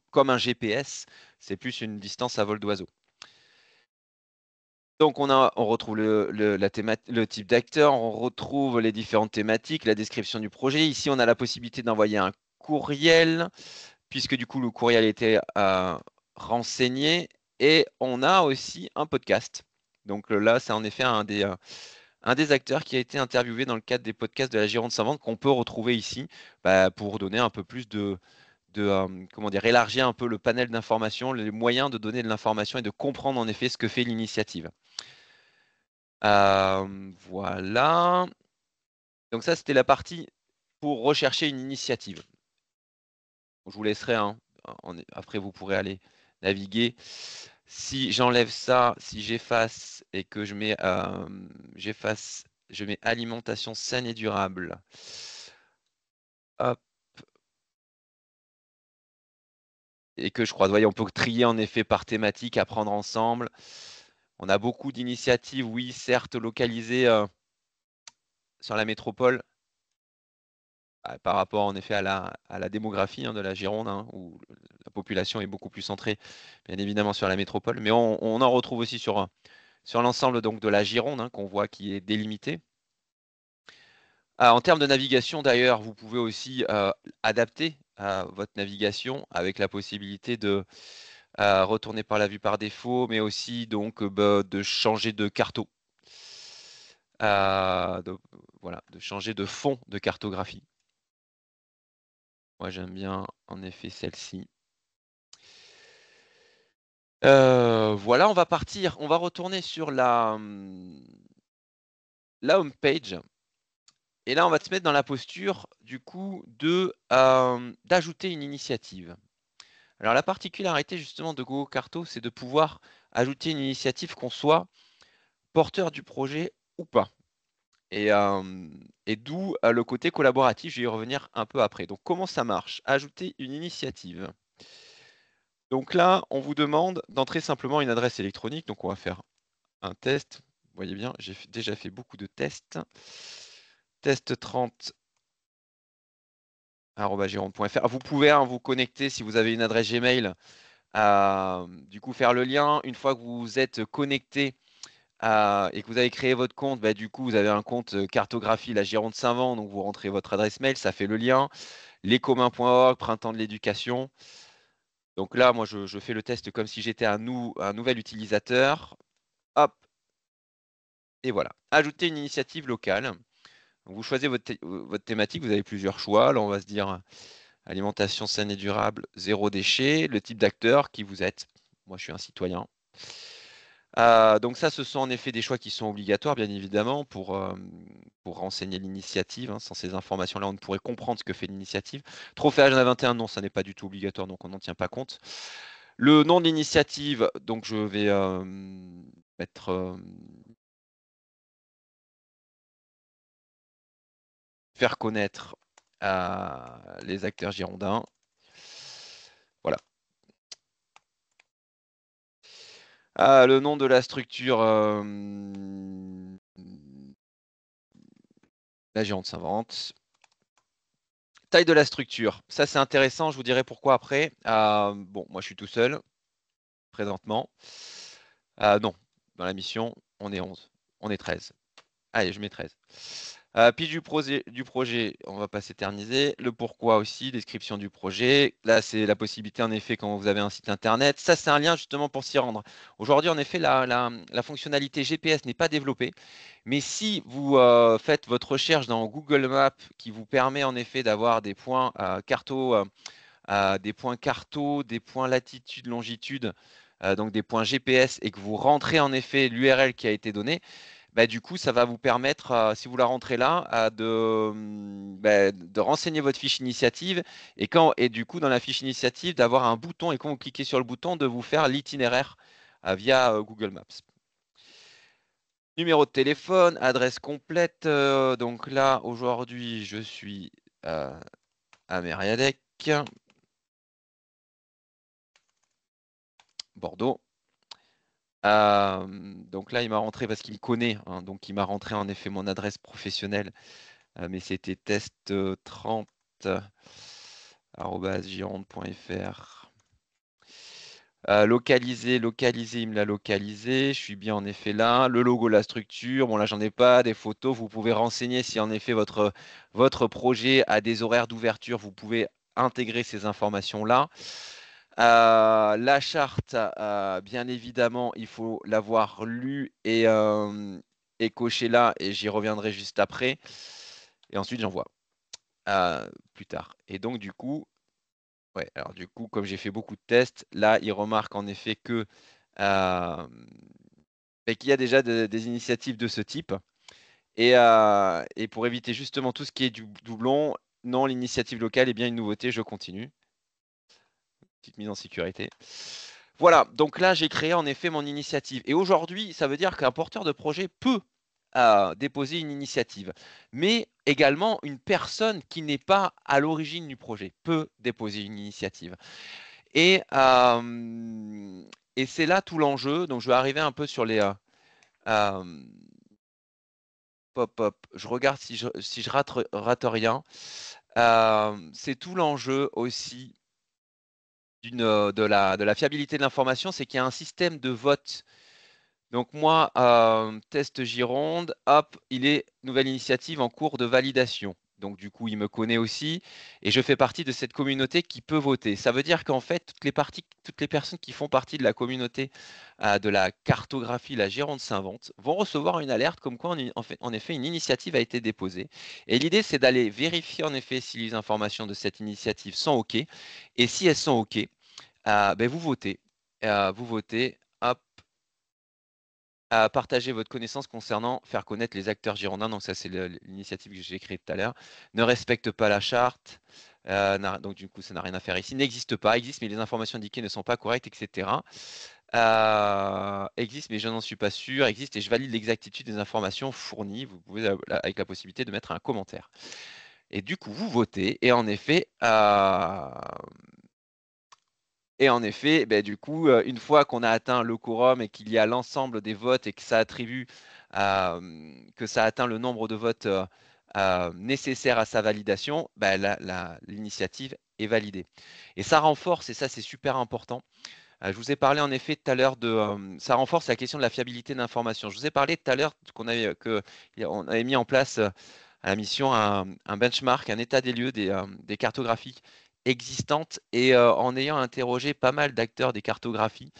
comme un GPS, c'est plus une distance à vol d'oiseau. Donc on retrouve le type d'acteur, on retrouve les différentes thématiques, la description du projet. Ici, on a la possibilité d'envoyer un courriel, puisque du coup le courriel était renseigné, et on a aussi un podcast. Donc là, c'est en effet un des acteurs qui a été interviewé dans le cadre des podcasts de la Gironde Savante qu'on peut retrouver ici pour donner un peu plus comment dire, élargir un peu le panel d'informations, les moyens de donner de l'information et de comprendre en effet ce que fait l'initiative. Voilà. Donc ça, c'était la partie pour rechercher une initiative. Je vous laisserai, hein, après vous pourrez aller naviguer. Si j'enlève ça, si j'efface et que je mets, je mets alimentation saine et durable. Hop. Et que je crois, voyez, on peut trier en effet par thématique, à prendre ensemble. On a beaucoup d'initiatives, oui, certes localisées sur la métropole, par rapport en effet à la démographie de la Gironde, hein, où la population est beaucoup plus centrée, bien évidemment, sur la métropole. Mais on en retrouve aussi sur l'ensemble donc de la Gironde, hein, qu'on voit qui est délimitée. En termes de navigation, d'ailleurs, vous pouvez aussi adapter votre navigation avec la possibilité de retourner par la vue par défaut, mais aussi donc de changer de carto. Voilà, de changer de fond de cartographie. Moi, j'aime bien en effet celle-ci. Voilà, on va partir, on va retourner sur la home page. Et là, on va se mettre dans la posture du coup d'ajouter une initiative. Alors la particularité justement de GoGoCarto, c'est de pouvoir ajouter une initiative, qu'on soit porteur du projet ou pas. Et d'où le côté collaboratif, je vais y revenir un peu après. Donc comment ça marche? Ajouter une initiative. Donc là, on vous demande d'entrer simplement une adresse électronique. Donc on va faire un test. Vous voyez bien, j'ai déjà fait beaucoup de tests. Test 30 @gironde.fr. Vous pouvez vous connecter si vous avez une adresse Gmail, du coup faire le lien. Une fois que vous êtes connecté et que vous avez créé votre compte, du coup vous avez un compte cartographie la Gironde Saint-Vent, donc vous rentrez votre adresse mail, ça fait le lien. Lescommuns.org, printemps de l'éducation. Donc là, moi je fais le test comme si j'étais un nouvel utilisateur. Hop, Et voilà. Ajouter une initiative locale. Vous choisissez votre thématique, vous avez plusieurs choix. Là, on va se dire alimentation saine et durable, zéro déchet, le type d'acteur qui vous êtes. Moi, je suis un citoyen. Donc ça, ce sont en effet des choix qui sont obligatoires, bien évidemment, pour renseigner l'initiative. Hein. Sans ces informations-là, on ne pourrait comprendre ce que fait l'initiative. Trophée Agenda 21, non, ça n'est pas du tout obligatoire, donc on n'en tient pas compte. Le nom de l'initiative, donc je vais mettre faire connaître les acteurs girondins. Voilà. Le nom de la structure, la Gironde s'invente. Taille de la structure, ça c'est intéressant, je vous dirai pourquoi après. Bon, moi je suis tout seul, présentement. Non, dans la mission, on est 11, on est 13. Allez, je mets 13. Pitch du projet, on va pas s'éterniser. Le pourquoi aussi, description du projet. Là, c'est la possibilité, en effet, quand vous avez un site internet. Ça, c'est un lien justement pour s'y rendre. Aujourd'hui, en effet, la fonctionnalité GPS n'est pas développée. Mais si vous faites votre recherche dans Google Maps, qui vous permet en effet d'avoir des points carto, des points latitude, longitude, donc des points GPS, et que vous rentrez en effet l'URL qui a été donnée, bah, du coup, ça va vous permettre, si vous la rentrez là, de renseigner votre fiche initiative et du coup, dans la fiche initiative, d'avoir un bouton et quand vous cliquez sur le bouton, de vous faire l'itinéraire via Google Maps. Numéro de téléphone, adresse complète. Donc là, aujourd'hui, je suis à Mériadec, Bordeaux. Donc là, il m'a rentré parce qu'il me connaît, hein, donc il m'a rentré en effet mon adresse professionnelle, mais c'était test30@gironde.fr. Localiser, il me l'a localisé. Je suis bien en effet là. Le logo, la structure, bon là j'en ai pas. Des photos, vous pouvez renseigner si en effet votre projet a des horaires d'ouverture. Vous pouvez intégrer ces informations-là. La charte, bien évidemment, il faut l'avoir lue et cocher là, et j'y reviendrai juste après. Et ensuite, j'envoie plus tard. Et donc, du coup, ouais, alors du coup, comme j'ai fait beaucoup de tests, là, il remarque en effet que qu'il y a déjà des initiatives de ce type. Et pour éviter justement tout ce qui est du doublon, non, l'initiative locale est bien une nouveauté, je continue. Petite mise en sécurité. Voilà, donc là, j'ai créé en effet mon initiative. Et aujourd'hui, ça veut dire qu'un porteur de projet peut déposer une initiative. Mais également, une personne qui n'est pas à l'origine du projet peut déposer une initiative. Et c'est là tout l'enjeu. Donc, je vais arriver un peu sur les... je regarde si je rate rien. C'est tout l'enjeu aussi de la fiabilité de l'information, c'est qu'il y a un système de vote. Donc moi, test Gironde, hop, il est nouvelle initiative en cours de validation. Donc du coup, il me connaît aussi et je fais partie de cette communauté qui peut voter. Ça veut dire qu'en fait, toutes les personnes qui font partie de la communauté de la cartographie, la Gironde s'invente, vont recevoir une alerte comme quoi, en effet, une initiative a été déposée. Et l'idée, c'est d'aller vérifier en effet si les informations de cette initiative sont OK. Et si elles sont OK, ben, vous votez. Vous votez, hop, à partager votre connaissance concernant faire connaître les acteurs girondins. Donc ça, c'est l'initiative que j'ai créée tout à l'heure. Ne respecte pas la charte. Donc du coup, ça n'a rien à faire ici. N'existe pas. Existe, mais les informations indiquées ne sont pas correctes, etc. Existe, mais je n'en suis pas sûr. Existe et je valide l'exactitude des informations fournies. Vous pouvez, avec la possibilité de mettre un commentaire. Et du coup, vous votez. Et en effet, du coup, une fois qu'on a atteint le quorum et qu'il y a l'ensemble des votes et que ça attribue, que ça atteint le nombre de votes nécessaires à sa validation, l'initiative est validée. Et ça renforce, et ça c'est super important. Je vous ai parlé en effet tout à l'heure ça renforce la question de la fiabilité d'information. Je vous ai parlé tout à l'heure qu'on avait mis en place à la mission un benchmark, un état des lieux des cartographies existantes et en ayant interrogé pas mal d'acteurs des cartographies,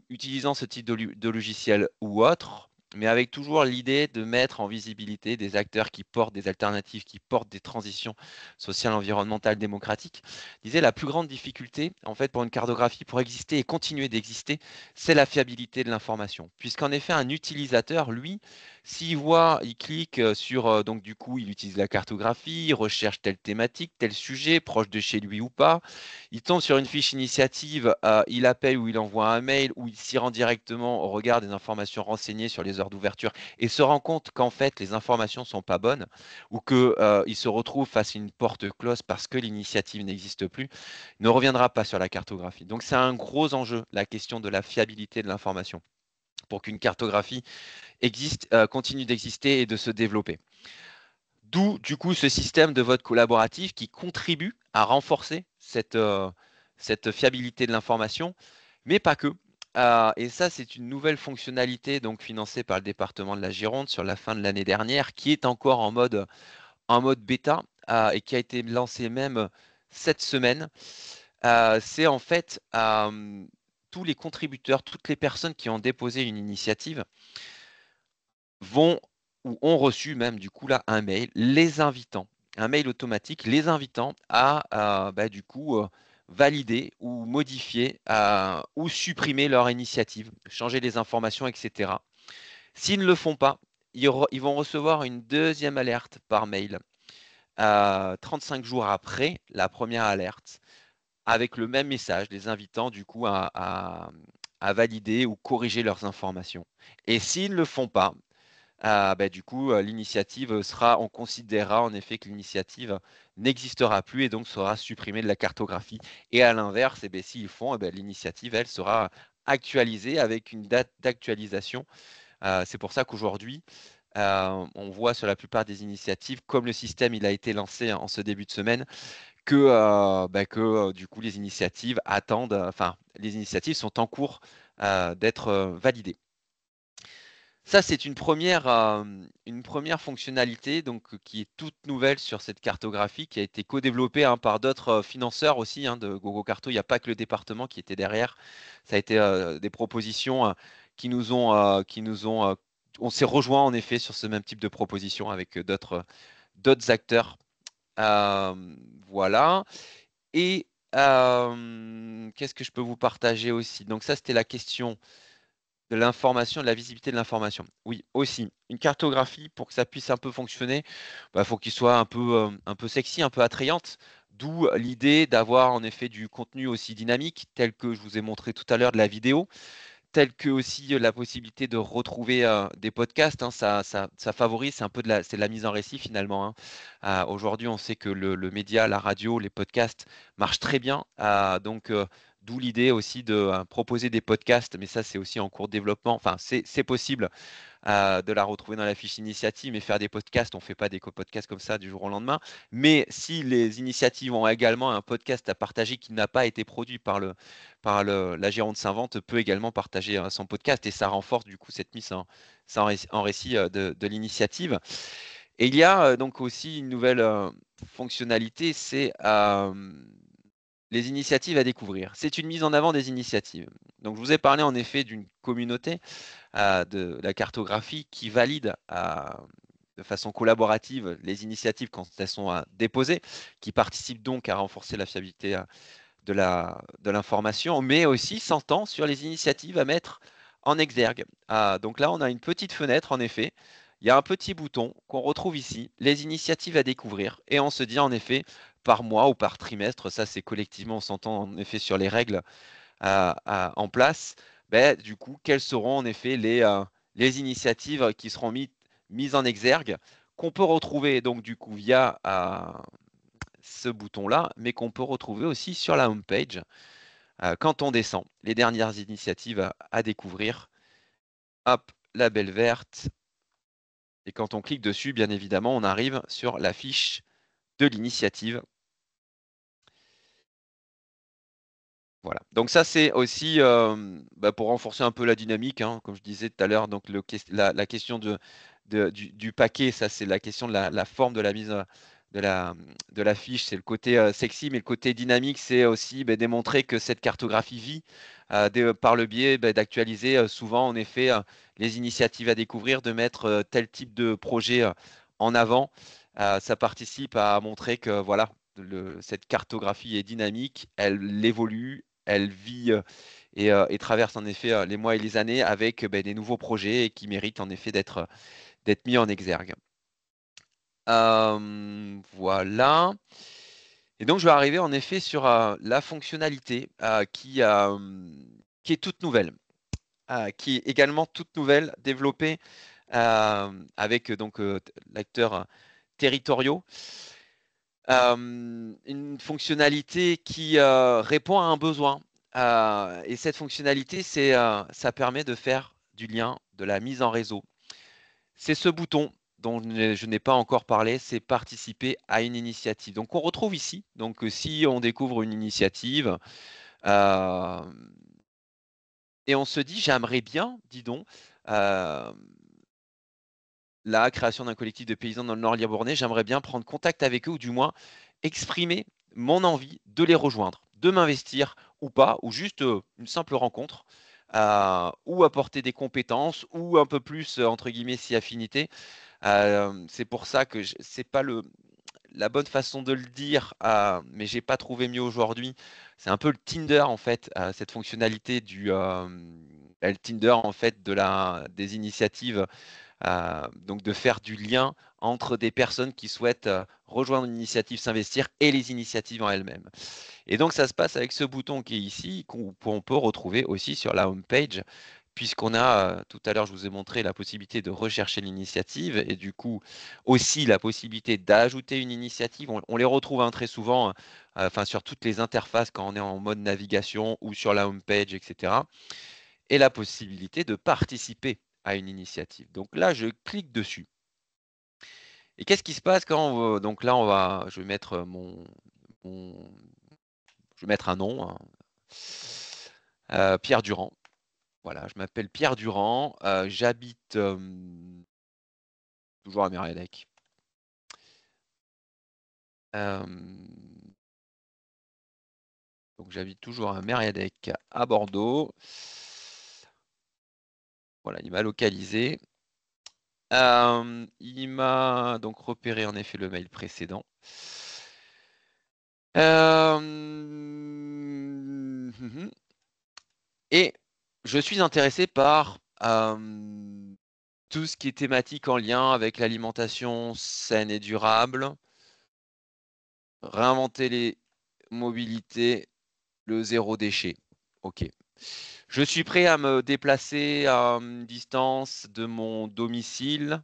utilisant ce type de logiciel ou autre, mais avec toujours l'idée de mettre en visibilité des acteurs qui portent des alternatives, qui portent des transitions sociales, environnementales, démocratiques. Je disais, la plus grande difficulté, en fait, pour une cartographie, pour exister et continuer d'exister, c'est la fiabilité de l'information. Puisqu'en effet, un utilisateur, lui, s'il voit, il clique sur, donc du coup, il utilise la cartographie, il recherche telle thématique, tel sujet, proche de chez lui ou pas, il tombe sur une fiche initiative, il appelle ou il envoie un mail ou il s'y rend directement au regard des informations renseignées sur les heures d'ouverture et se rend compte qu'en fait les informations ne sont pas bonnes ou qu'il se retrouve face à une porte close parce que l'initiative n'existe plus, il ne reviendra pas sur la cartographie. Donc c'est un gros enjeu, la question de la fiabilité de l'information pour qu'une cartographie existe, continue d'exister et de se développer. D'où, du coup, ce système de vote collaboratif qui contribue à renforcer cette fiabilité de l'information, mais pas que. Et ça, c'est une nouvelle fonctionnalité donc financée par le département de la Gironde sur la fin de l'année dernière, qui est encore en mode bêta et qui a été lancée même cette semaine. C'est en fait tous les contributeurs, toutes les personnes qui ont déposé une initiative vont ou ont reçu même du coup là un mail les invitant, un mail automatique les invitant à du coup valider ou modifier ou supprimer leur initiative, changer les informations, etc. S'ils ne le font pas, ils vont recevoir une deuxième alerte par mail 35 jours après la première alerte avec le même message, les invitant du coup à valider ou corriger leurs informations. Et s'ils ne le font pas, du coup, l'initiative sera, on considérera en effet que l'initiative n'existera plus et donc sera supprimée de la cartographie. Et à l'inverse, s'ils font, l'initiative, elle, sera actualisée avec une date d'actualisation. C'est pour ça qu'aujourd'hui, on voit sur la plupart des initiatives, comme le système il a été lancé en ce début de semaine, que du coup les initiatives attendent, enfin les initiatives sont en cours d'être validées. Ça, c'est une première fonctionnalité donc, qui est toute nouvelle sur cette cartographie, qui a été co-développée par d'autres financeurs aussi de GoGoCarto. Il n'y a pas que le département qui était derrière. Ça a été des propositions on s'est rejoint en effet sur ce même type de proposition avec d'autres acteurs. Voilà. Et qu'est-ce que je peux vous partager aussi? Donc ça, c'était la question de l'information, de la visibilité de l'information. Oui, aussi, une cartographie, pour que ça puisse un peu fonctionner, faut qu'il soit un peu sexy, un peu attrayante. D'où l'idée d'avoir en effet du contenu aussi dynamique, tel que je vous ai montré tout à l'heure de la vidéo, tel que aussi la possibilité de retrouver des podcasts. Ça favorise, c'est un peu c'est de la mise en récit finalement. Aujourd'hui, on sait que le média, la radio, les podcasts marchent très bien. Donc, d'où l'idée aussi de proposer des podcasts, mais ça, c'est aussi en cours de développement. Enfin, c'est possible de la retrouver dans la fiche initiative, mais faire des podcasts, on ne fait pas des podcasts comme ça du jour au lendemain. Mais si les initiatives ont également un podcast à partager qui n'a pas été produit la Gironde Saint-Vente, peut également partager son podcast et ça renforce du coup cette mise en récit de l'initiative. Et il y a donc aussi une nouvelle fonctionnalité, c'est les initiatives à découvrir. C'est une mise en avant des initiatives. Donc je vous ai parlé en effet d'une communauté de la cartographie qui valide de façon collaborative les initiatives quand elles sont déposées, qui participent donc à renforcer la fiabilité de l'information, mais aussi s'entend sur les initiatives à mettre en exergue. Donc là, on a une petite fenêtre, en effet. Il y a un petit bouton qu'on retrouve ici, les initiatives à découvrir. Et on se dit en effet, par mois ou par trimestre, ça c'est collectivement, on s'entend en effet sur les règles en place, du coup, quelles seront en effet les initiatives qui seront mises en exergue, qu'on peut retrouver donc du coup via ce bouton-là, mais qu'on peut retrouver aussi sur la home page quand on descend. Les dernières initiatives à découvrir, hop, label verte, et quand on clique dessus, bien évidemment, on arrive sur la fiche de l'initiative. Voilà. Donc ça, c'est aussi pour renforcer un peu la dynamique, comme je disais tout à l'heure. Donc la question du paquet, ça c'est la question de la forme de de la fiche, c'est le côté sexy, mais le côté dynamique, c'est aussi démontrer que cette cartographie vit par le biais d'actualiser souvent, en effet, les initiatives à découvrir, de mettre tel type de projet en avant. Ça participe à montrer que voilà, cette cartographie est dynamique, elle évolue, elle vit et traverse en effet les mois et les années avec des nouveaux projets qui méritent en effet d'être mis en exergue. Voilà. Et donc, je vais arriver en effet sur la fonctionnalité qui est toute nouvelle, qui est également toute nouvelle, développée avec donc l'acteur territoriaux. Une fonctionnalité qui répond à un besoin. Et cette fonctionnalité, ça permet de faire du lien, de la mise en réseau. C'est ce bouton dont je n'ai pas encore parlé, c'est participer à une initiative. Donc on retrouve ici, donc si on découvre une initiative et on se dit j'aimerais bien, dis donc, la création d'un collectif de paysans dans le Nord libournais, j'aimerais bien prendre contact avec eux ou du moins exprimer mon envie de les rejoindre, de m'investir ou pas, ou juste une simple rencontre, ou apporter des compétences, ou un peu plus, entre guillemets, si affinité. C'est pour ça que c'est pas la bonne façon de le dire, mais j'ai pas trouvé mieux aujourd'hui. C'est un peu le Tinder en fait, cette fonctionnalité le Tinder en fait des initiatives, donc de faire du lien entre des personnes qui souhaitent rejoindre une initiative, s'investir et les initiatives en elles-mêmes. Et donc ça se passe avec ce bouton qui est ici, qu'on peut retrouver aussi sur la home page, puisqu'on a, tout à l'heure, je vous ai montré la possibilité de rechercher l'initiative et du coup aussi la possibilité d'ajouter une initiative. On les retrouve très souvent enfin, sur toutes les interfaces quand on est en mode navigation ou sur la home page, etc. Et la possibilité de participer à une initiative. Donc là, je clique dessus. Et qu'est-ce qui se passe quand donc là, je vais mettre je vais mettre un nom, Pierre Durand. Voilà, je m'appelle Pierre Durand, j'habite toujours à Mériadec. Donc j'habite toujours à Mériadec, à Bordeaux. Voilà, il m'a localisé. Il m'a donc repéré en effet le mail précédent. Et je suis intéressé par tout ce qui est thématique en lien avec l'alimentation saine et durable, réinventer les mobilités, le zéro déchet. Ok. Je suis prêt à me déplacer à une distance de mon domicile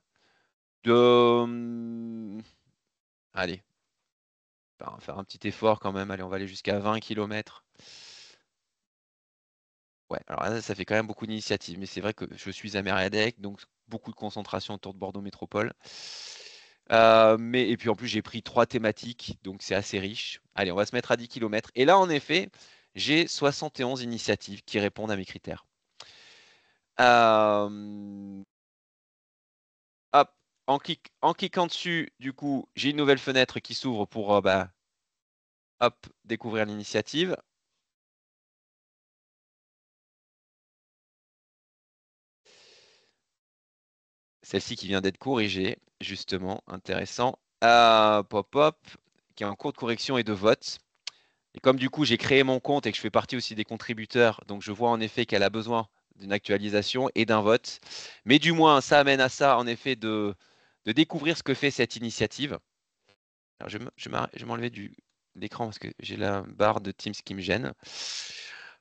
de... Allez, on va faire un petit effort quand même. Allez, on va aller jusqu'à 20 km. Ouais, alors là, ça fait quand même beaucoup d'initiatives, mais c'est vrai que je suis à Mériadec, donc beaucoup de concentration autour de Bordeaux Métropole. Et puis en plus, j'ai pris 3 thématiques, donc c'est assez riche. Allez, on va se mettre à 10 km. Et là, en effet, j'ai 71 initiatives qui répondent à mes critères. Hop, en cliquant dessus, du coup, j'ai une nouvelle fenêtre qui s'ouvre pour hop, découvrir l'initiative. Celle-ci qui vient d'être corrigée, justement, intéressant. Pop-up, qui est en cours de correction et de vote. Et comme du coup, j'ai créé mon compte et que je fais partie aussi des contributeurs, donc je vois en effet qu'elle a besoin d'une actualisation et d'un vote. Mais du moins, ça amène à ça, en effet, de découvrir ce que fait cette initiative. Alors, je vais m'enlever de l'écran parce que j'ai la barre de Teams qui me gêne.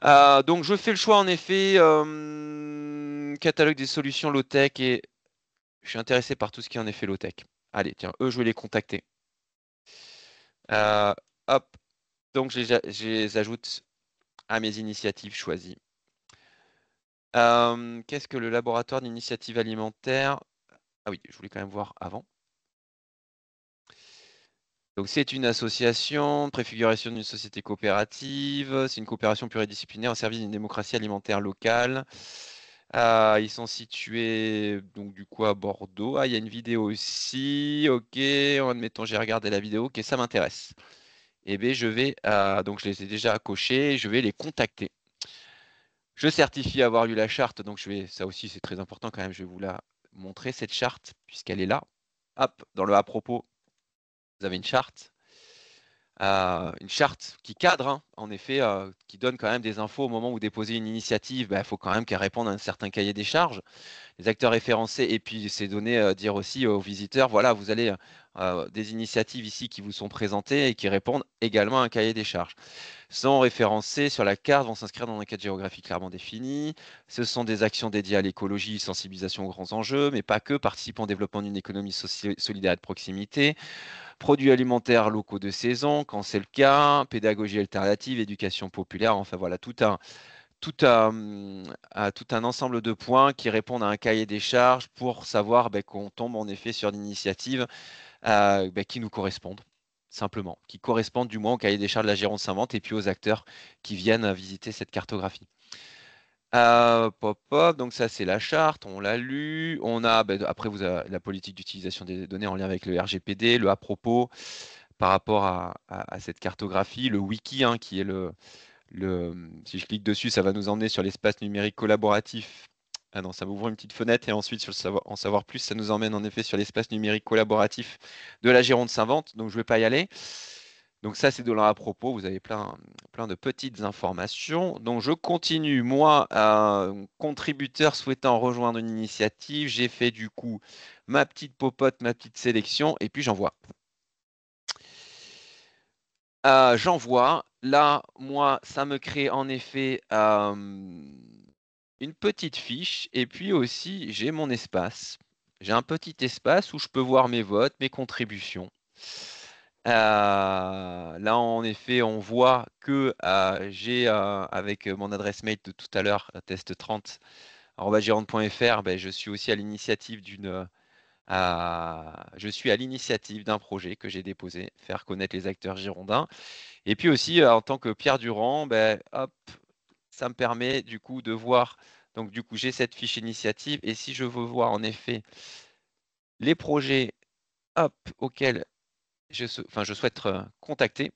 Donc, je fais le choix, en effet, catalogue des solutions low-tech et je suis intéressé par tout ce qui est en effet low-tech. Allez, tiens, eux, je vais les contacter. Hop, donc je les ajoute à mes initiatives choisies. Qu'est-ce que le laboratoire d'initiative alimentaire? Ah oui, je voulais quand même voir avant. Donc c'est une association, préfiguration d'une société coopérative, c'est une coopération pluridisciplinaire au service d'une démocratie alimentaire locale. Ils sont situés donc du coup à Bordeaux. Ah, il y a une vidéo aussi. Ok, admettons, j'ai regardé la vidéo. Ok, ça m'intéresse. Et bien, je vais, donc je les ai déjà cochés, je vais les contacter. Je certifie avoir lu la charte, donc je vais, ça aussi c'est très important quand même, je vais vous la montrer cette charte puisqu'elle est là. Hop, dans le à propos, vous avez une charte qui cadre, hein, en effet, qui donne quand même des infos au moment où déposer une initiative. Il faut quand même qu'elle réponde à un certain cahier des charges. Les acteurs référencés et puis ces données, dire aussi aux visiteurs, voilà, vous allez des initiatives ici qui vous sont présentées et qui répondent également à un cahier des charges. Sont référencés sur la carte, vont s'inscrire dans un cadre géographique clairement défini. Ce sont des actions dédiées à l'écologie, sensibilisation aux grands enjeux, mais pas que, participant au développement d'une économie solidaire et de proximité. Produits alimentaires locaux de saison, quand c'est le cas, pédagogie alternative, éducation populaire, enfin voilà, tout un ensemble de points qui répondent à un cahier des charges pour savoir qu'on tombe en effet sur l'initiative qui nous correspondent, simplement, qui correspondent du moins au cahier des charges de la Gironde Saint-Vante et puis aux acteurs qui viennent visiter cette cartographie. Pop, pop, donc ça c'est la charte, on l'a lu. On a, après vous avez la politique d'utilisation des données en lien avec le RGPD, le à propos par rapport à cette cartographie, le wiki qui est si je clique dessus, ça va nous emmener sur l'espace numérique collaboratif. Ah non, ça m'ouvre une petite fenêtre et ensuite sur en savoir plus, ça nous emmène en effet sur l'espace numérique collaboratif de la Gironde Saint-Vante, donc je ne vais pas y aller. Donc ça, c'est de là à propos, vous avez plein de petites informations. Donc je continue, moi, contributeur souhaitant rejoindre une initiative, j'ai fait du coup ma petite popote, ma petite sélection, et puis j'envoie. J'envoie. Là, moi, ça me crée en effet une petite fiche et puis aussi j'ai mon espace. J'ai un petit espace où je peux voir mes votes, mes contributions. Là, en effet, on voit que j'ai, avec mon adresse mail de tout à l'heure, test30@gironde.fr, je suis aussi à l'initiative je suis à l'initiative d'un projet que j'ai déposé, faire connaître les acteurs girondins. Et puis aussi, en tant que Pierre Durand, hop, ça me permet du coup de voir. Donc du coup, j'ai cette fiche initiative et si je veux voir en effet les projets auxquels je souhaite être contacté,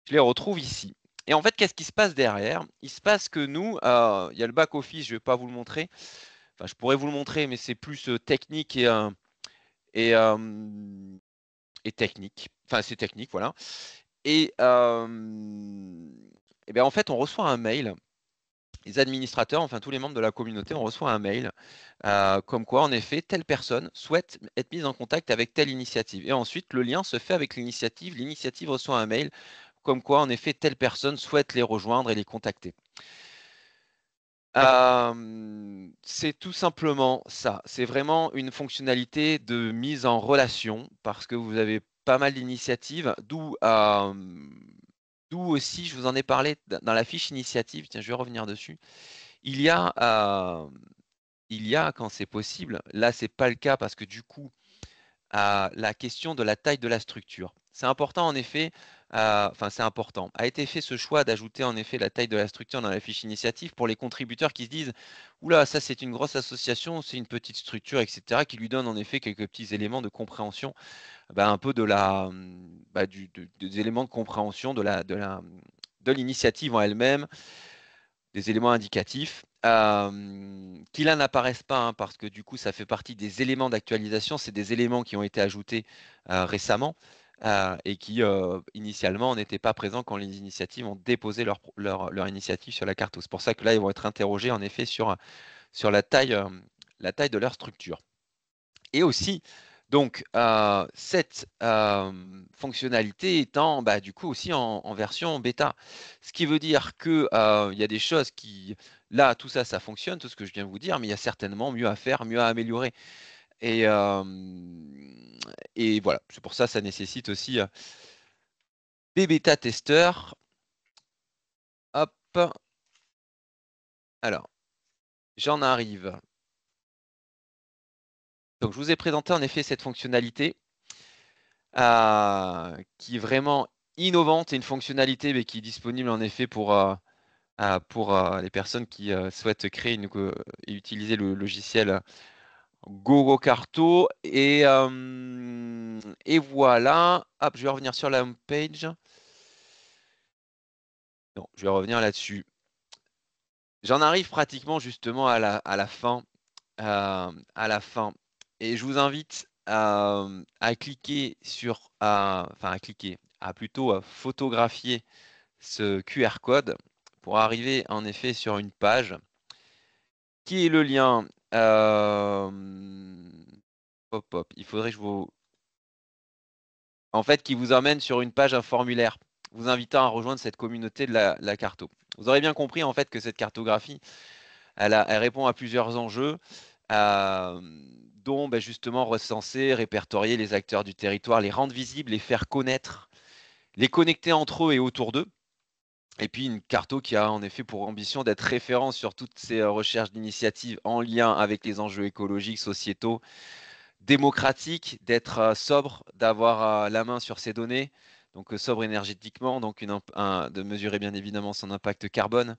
je les retrouve ici. Et en fait, qu'est-ce qui se passe derrière? Il se passe que nous, il y a le back-office, je ne vais pas vous le montrer. Enfin, je pourrais vous le montrer, mais c'est plus technique et, et technique. Enfin, c'est technique, voilà. Et bien, en fait, on reçoit un mail. Les administrateurs, enfin tous les membres de la communauté, on reçoit un mail comme quoi, en effet, telle personne souhaite être mise en contact avec telle initiative. Et ensuite, le lien se fait avec l'initiative. L'initiative reçoit un mail comme quoi, en effet, telle personne souhaite les rejoindre et les contacter. C'est tout simplement ça. C'est vraiment une fonctionnalité de mise en relation parce que vous avez pas mal d'initiatives, d'où aussi, je vous en ai parlé dans la fiche initiative, tiens, je vais revenir dessus. Il y a, quand c'est possible, là c'est pas le cas parce que du coup, la question de la taille de la structure. C'est important en effet, enfin c'est important. A été fait ce choix d'ajouter en effet la taille de la structure dans la fiche initiative pour les contributeurs qui se disent oula, ça c'est une grosse association, c'est une petite structure, etc., qui lui donne en effet quelques petits éléments de compréhension, un peu de des éléments de compréhension de l'initiative en elle-même, des éléments indicatifs qui là n'apparaissent pas parce que du coup ça fait partie des éléments d'actualisation, c'est des éléments qui ont été ajoutés récemment et qui initialement n'étaient pas présents quand les initiatives ont déposé leur initiative sur la carte. C'est pour ça que là ils vont être interrogés en effet sur la taille de leur structure. Et aussi, donc, cette fonctionnalité étant du coup aussi en version bêta. Ce qui veut dire qu'il y a des choses qui, là, tout ça, ça fonctionne, tout ce que je viens de vous dire, mais il y a certainement mieux à faire, mieux à améliorer. Et voilà, c'est pour ça que ça nécessite aussi des bêta-testeurs. Hop. Alors, j'en arrive. Donc, je vous ai présenté en effet cette fonctionnalité qui est vraiment innovante et une fonctionnalité qui est disponible en effet pour pour les personnes qui souhaitent créer et utiliser le logiciel GoGoCarto. Et voilà. Hop, je vais revenir sur la home page. Non, je vais revenir là-dessus. J'en arrive pratiquement justement à la fin. Et je vous invite à cliquer sur, à plutôt photographier ce QR code pour arriver en effet sur une page qui est le lien. Hop, hop, il faudrait que je vous. En fait, qui vous emmène sur une page, un formulaire, vous invitant à rejoindre cette communauté de la carto. Vous aurez bien compris en fait que cette cartographie, elle répond à plusieurs enjeux, dont justement recenser, répertorier les acteurs du territoire, les rendre visibles, les faire connaître, les connecter entre eux et autour d'eux. Et puis une carto qui a en effet pour ambition d'être référent sur toutes ces recherches d'initiatives en lien avec les enjeux écologiques, sociétaux, démocratiques, d'être sobre, d'avoir la main sur ces données, donc sobre énergétiquement, donc de mesurer bien évidemment son impact carbone.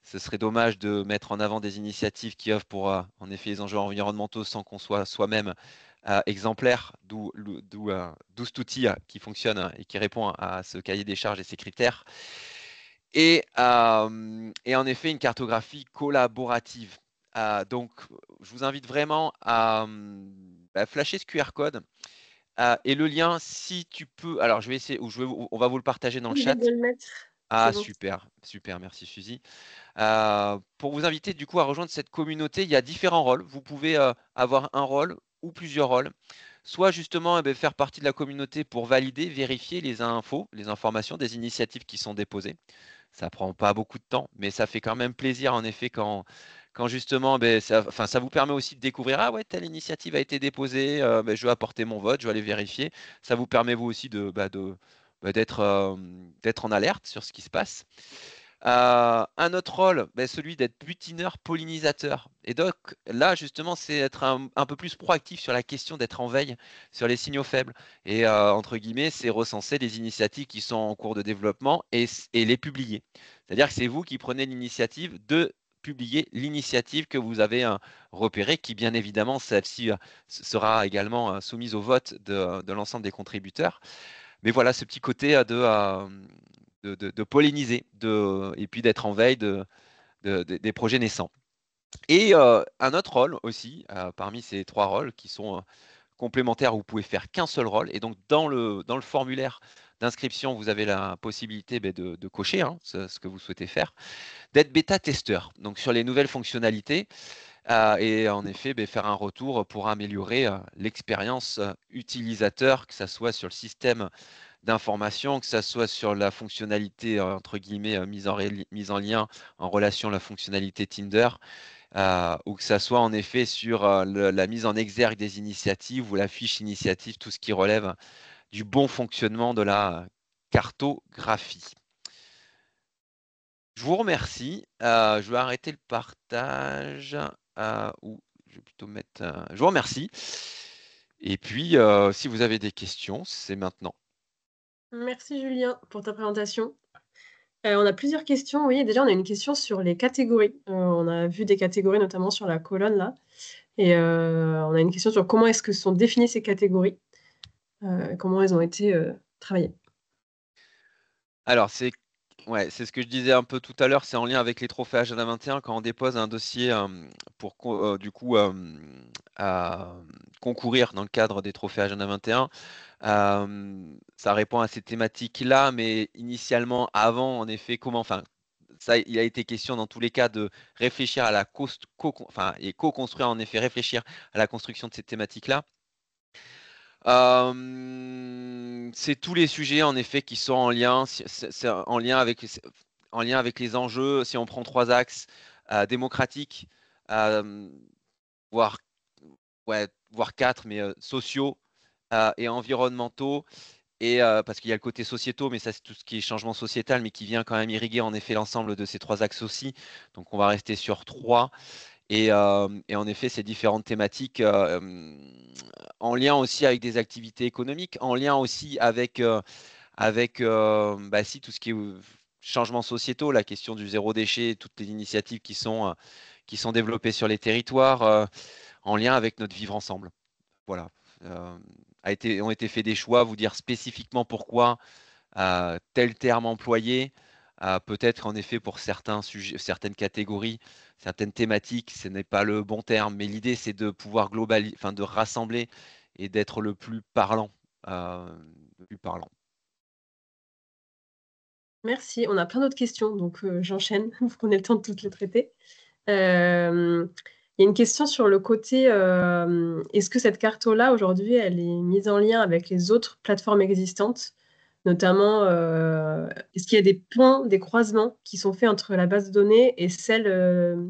Ce serait dommage de mettre en avant des initiatives qui offrent pour en effet les enjeux environnementaux sans qu'on soit soi-même exemplaire, d'où cet outil qui fonctionne et qui répond à ce cahier des charges et ces critères. Et en effet, une cartographie collaborative. Donc, je vous invite vraiment à flasher ce QR code et le lien, si tu peux. Alors, je vais essayer, on va vous le partager dans le Je viens chat. de le mettre. Ah, C'est bon. super, super, merci Suzy. Pour vous inviter du coup à rejoindre cette communauté, il y a différents rôles. Vous pouvez avoir un rôle ou plusieurs rôles. Soit justement faire partie de la communauté pour valider, vérifier les infos, les informations des initiatives qui sont déposées. Ça prend pas beaucoup de temps, mais ça fait quand même plaisir en effet quand justement, ça vous permet aussi de découvrir, ah ouais, telle initiative a été déposée, je vais apporter mon vote, je vais aller vérifier. Ça vous permet vous aussi d'être en alerte sur ce qui se passe. Un autre rôle, celui d'être butineur pollinisateur. Et donc là, justement, c'est être un peu plus proactif sur la question d'être en veille sur les signaux faibles. Et entre guillemets, c'est recenser les initiatives qui sont en cours de développement et les publier. C'est-à-dire que c'est vous qui prenez l'initiative de publier l'initiative que vous avez repérée, qui bien évidemment, celle-ci sera également soumise au vote de l'ensemble des contributeurs. Mais voilà, ce petit côté de polliniser et puis d'être en veille des projets naissants. Et un autre rôle aussi, parmi ces trois rôles qui sont complémentaires, où vous pouvez faire qu'un seul rôle. Et donc, dans le formulaire d'inscription, vous avez la possibilité de cocher ce que vous souhaitez faire, d'être bêta-testeur, donc sur les nouvelles fonctionnalités, et en effet, faire un retour pour améliorer l'expérience utilisateur, que ce soit sur le système d'information, que ça soit sur la fonctionnalité entre guillemets mise en lien en relation à la fonctionnalité Tinder, ou que ça soit en effet sur la mise en exergue des initiatives ou la fiche initiative, tout ce qui relève du bon fonctionnement de la cartographie. Je vous remercie. Je vais arrêter le partage ou je vais plutôt mettre. Je vous remercie. Et puis, si vous avez des questions, c'est maintenant. Merci Julien pour ta présentation. On a plusieurs questions. Oui, déjà, on a une question sur les catégories. On a vu des catégories, notamment sur la colonne là. Et on a une question sur comment est-ce que sont définies ces catégories, comment elles ont été travaillées. Alors, c'est ce que je disais un peu tout à l'heure, c'est en lien avec les trophées Agenda 21 quand on dépose un dossier pour du coup concourir dans le cadre des trophées Agenda 21. Ça répond à ces thématiques-là, mais initialement, avant, en effet, ça, il a été question dans tous les cas de réfléchir à et co-construire, en effet, réfléchir à la construction de ces thématiques-là. C'est tous les sujets en effet qui sont en lien, c'est en lien avec les enjeux. Si on prend trois axes démocratiques, voire quatre, mais sociaux et environnementaux. Et parce qu'il y a le côté sociétaux, mais ça c'est tout ce qui est changement sociétal, mais qui vient quand même irriguer en effet l'ensemble de ces trois axes aussi. Donc on va rester sur trois. Et en effet, ces différentes thématiques en lien aussi avec des activités économiques, en lien aussi avec si tout ce qui est changements sociétaux, la question du zéro déchet, toutes les initiatives qui sont développées sur les territoires en lien avec notre vivre ensemble. Voilà. Ont été faits des choix, vous dire spécifiquement pourquoi tel terme employé. Peut-être en effet pour certains sujets, certaines catégories, certaines thématiques, ce n'est pas le bon terme, mais l'idée c'est de pouvoir de rassembler et d'être le plus parlant. Le plus parlant. Merci. On a plein d'autres questions, donc j'enchaîne pour qu'on ait le temps de toutes les traiter. Il y a une question sur le côté, est-ce que cette carto-là, aujourd'hui, elle est mise en lien avec les autres plateformes existantes? Notamment, est-ce qu'il y a des points, des croisements qui sont faits entre la base de données et celle,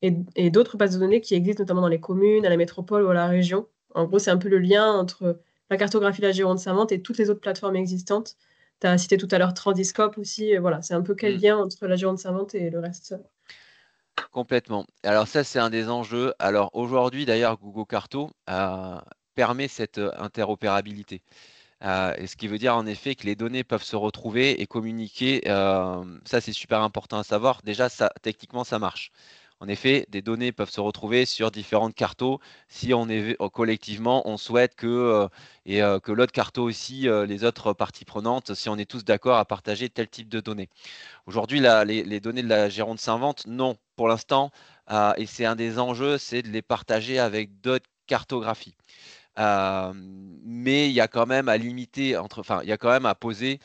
et d'autres bases de données qui existent notamment dans les communes, à la métropole ou à la région? En gros, c'est un peu le lien entre la cartographie de la Gironde savante et toutes les autres plateformes existantes. Tu as cité tout à l'heure Transiscope aussi. Voilà, c'est un peu quel lien entre la Gironde savante et le reste? Complètement. Alors ça, c'est un des enjeux. Alors aujourd'hui, d'ailleurs, Google Carto permet cette interopérabilité. Et ce qui veut dire en effet que les données peuvent se retrouver et communiquer. Ça, c'est super important à savoir. Déjà, techniquement, ça marche. En effet, des données peuvent se retrouver sur différentes cartos si on est collectivement, on souhaite que l'autre carto aussi, les autres parties prenantes, si on est tous d'accord à partager tel type de données. Aujourd'hui, les données de la Gironde s'inventent, non, pour l'instant, et c'est un des enjeux, c'est de les partager avec d'autres cartographies. Mais il y a quand même à limiter, il y a quand même à poser.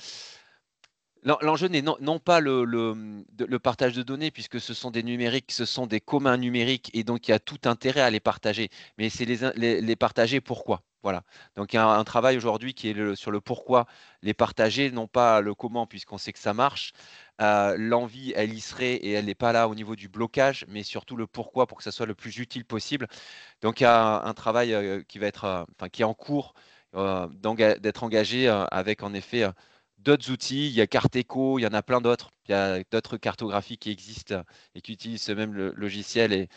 L'enjeu n'est non pas le partage de données, puisque ce sont des numériques, ce sont des communs numériques, et donc il y a tout intérêt à les partager. Mais c'est les partager pourquoi. Voilà. Donc il y a un travail aujourd'hui qui est sur le pourquoi les partager, non pas le comment, puisqu'on sait que ça marche. L'envie, elle y serait et elle n'est pas là au niveau du blocage, mais surtout le pourquoi pour que ça soit le plus utile possible. Donc il y a un travail qui va être, qui est en cours d'être engagé avec en effet d'autres outils. Il y a Carteco, il y en a plein d'autres. Il y a d'autres cartographies qui existent et qui utilisent ce même logiciel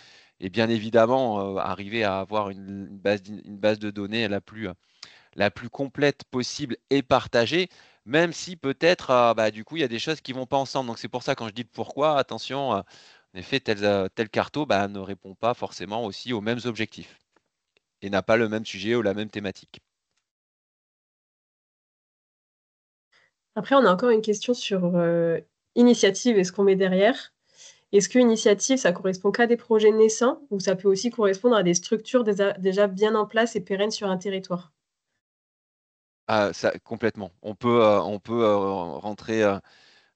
et bien évidemment arriver à avoir une base de données la plus complète possible et partagée, même si peut-être du coup il y a des choses qui vont pas ensemble. Donc c'est pour ça quand je dis pourquoi, attention, en effet, tel carto ne répond pas forcément aussi aux mêmes objectifs et n'a pas le même sujet ou la même thématique. Après, on a encore une question sur initiative et ce qu'on met derrière. Est-ce que initiative, ça correspond qu'à des projets naissants ou ça peut aussi correspondre à des structures déjà bien en place et pérennes sur un territoire? Complètement. On peut rentrer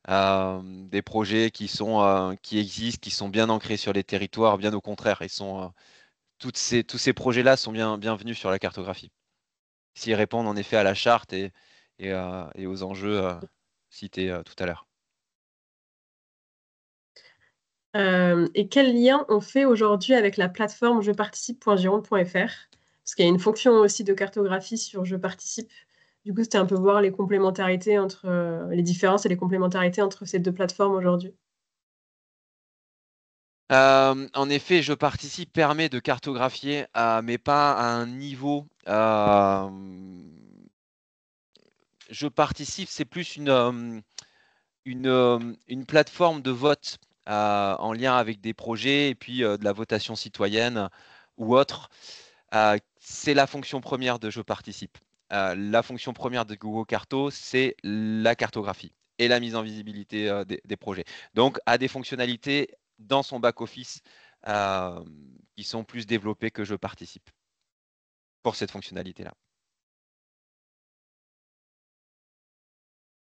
des projets qui existent, qui sont bien ancrés sur les territoires, bien au contraire. Tous ces projets-là sont bienvenus sur la cartographie. S'ils répondent en effet à la charte et aux enjeux cités tout à l'heure. Et quel lien on fait aujourd'hui avec la plateforme jeparticipe.gironde.fr? Parce qu'il y a une fonction aussi de cartographie sur Je participe. Du coup, c'était un peu voir les complémentarités entre les différences et les complémentarités entre ces deux plateformes aujourd'hui. En effet, Je participe permet de cartographier, mais pas à un niveau. Je participe, c'est plus une plateforme de vote en lien avec des projets et puis de la votation citoyenne ou autre. C'est la fonction première de Je participe. La fonction première de Google Carto, c'est la cartographie et la mise en visibilité des projets. Donc, a des fonctionnalités dans son back-office qui sont plus développées que Je participe pour cette fonctionnalité-là.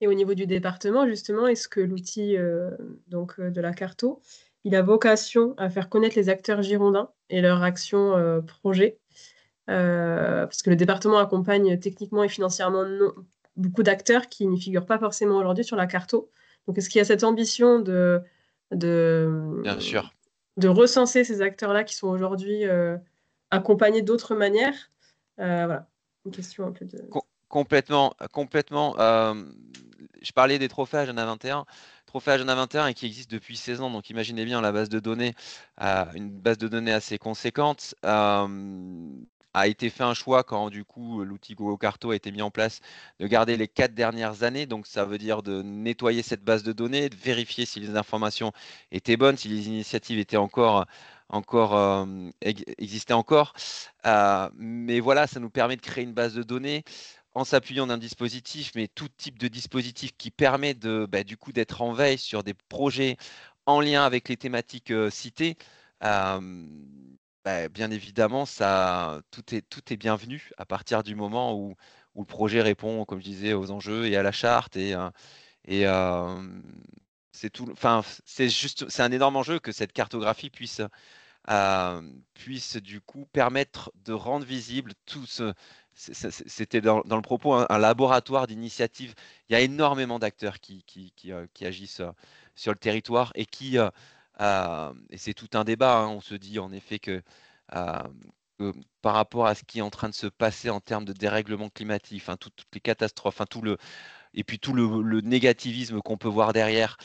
Et au niveau du département, justement, est-ce que l'outil de la Carto, il a vocation à faire connaître les acteurs girondins et leurs actions projets? Parce que le département accompagne techniquement et financièrement beaucoup d'acteurs qui n'y figurent pas forcément aujourd'hui sur la Carto. Donc, est-ce qu'il y a cette ambition Bien sûr. de recenser ces acteurs-là qui sont aujourd'hui accompagnés d'autres manières? Voilà, une question un peu de... Complètement. Je parlais des trophées Agenda 21. Trophée Agenda 21 et qui existe depuis 16 ans. Donc imaginez bien la base de données, une base de données assez conséquente. a été fait un choix quand du coup l'outil Google Carto a été mis en place de garder les 4 dernières années. Donc ça veut dire de nettoyer cette base de données, de vérifier si les informations étaient bonnes, si les initiatives étaient existaient encore. Mais voilà, ça nous permet de créer une base de données en s'appuyant d'un dispositif, mais tout type de dispositif qui permet du coup d'être en veille sur des projets en lien avec les thématiques citées. Bien évidemment, tout est bienvenu à partir du moment où le projet répond, comme je disais, aux enjeux et à la charte. Et c'est tout. Enfin, c'est un énorme enjeu que cette cartographie puisse du coup permettre de rendre visible tout ce. C'était dans le propos un laboratoire d'initiatives. Il y a énormément d'acteurs qui agissent sur le territoire et c'est tout un débat. Hein. On se dit en effet euh, que par rapport à ce qui est en train de se passer en termes de dérèglement climatique, enfin, toutes les catastrophes, enfin, et puis tout le négativisme qu'on peut voir derrière,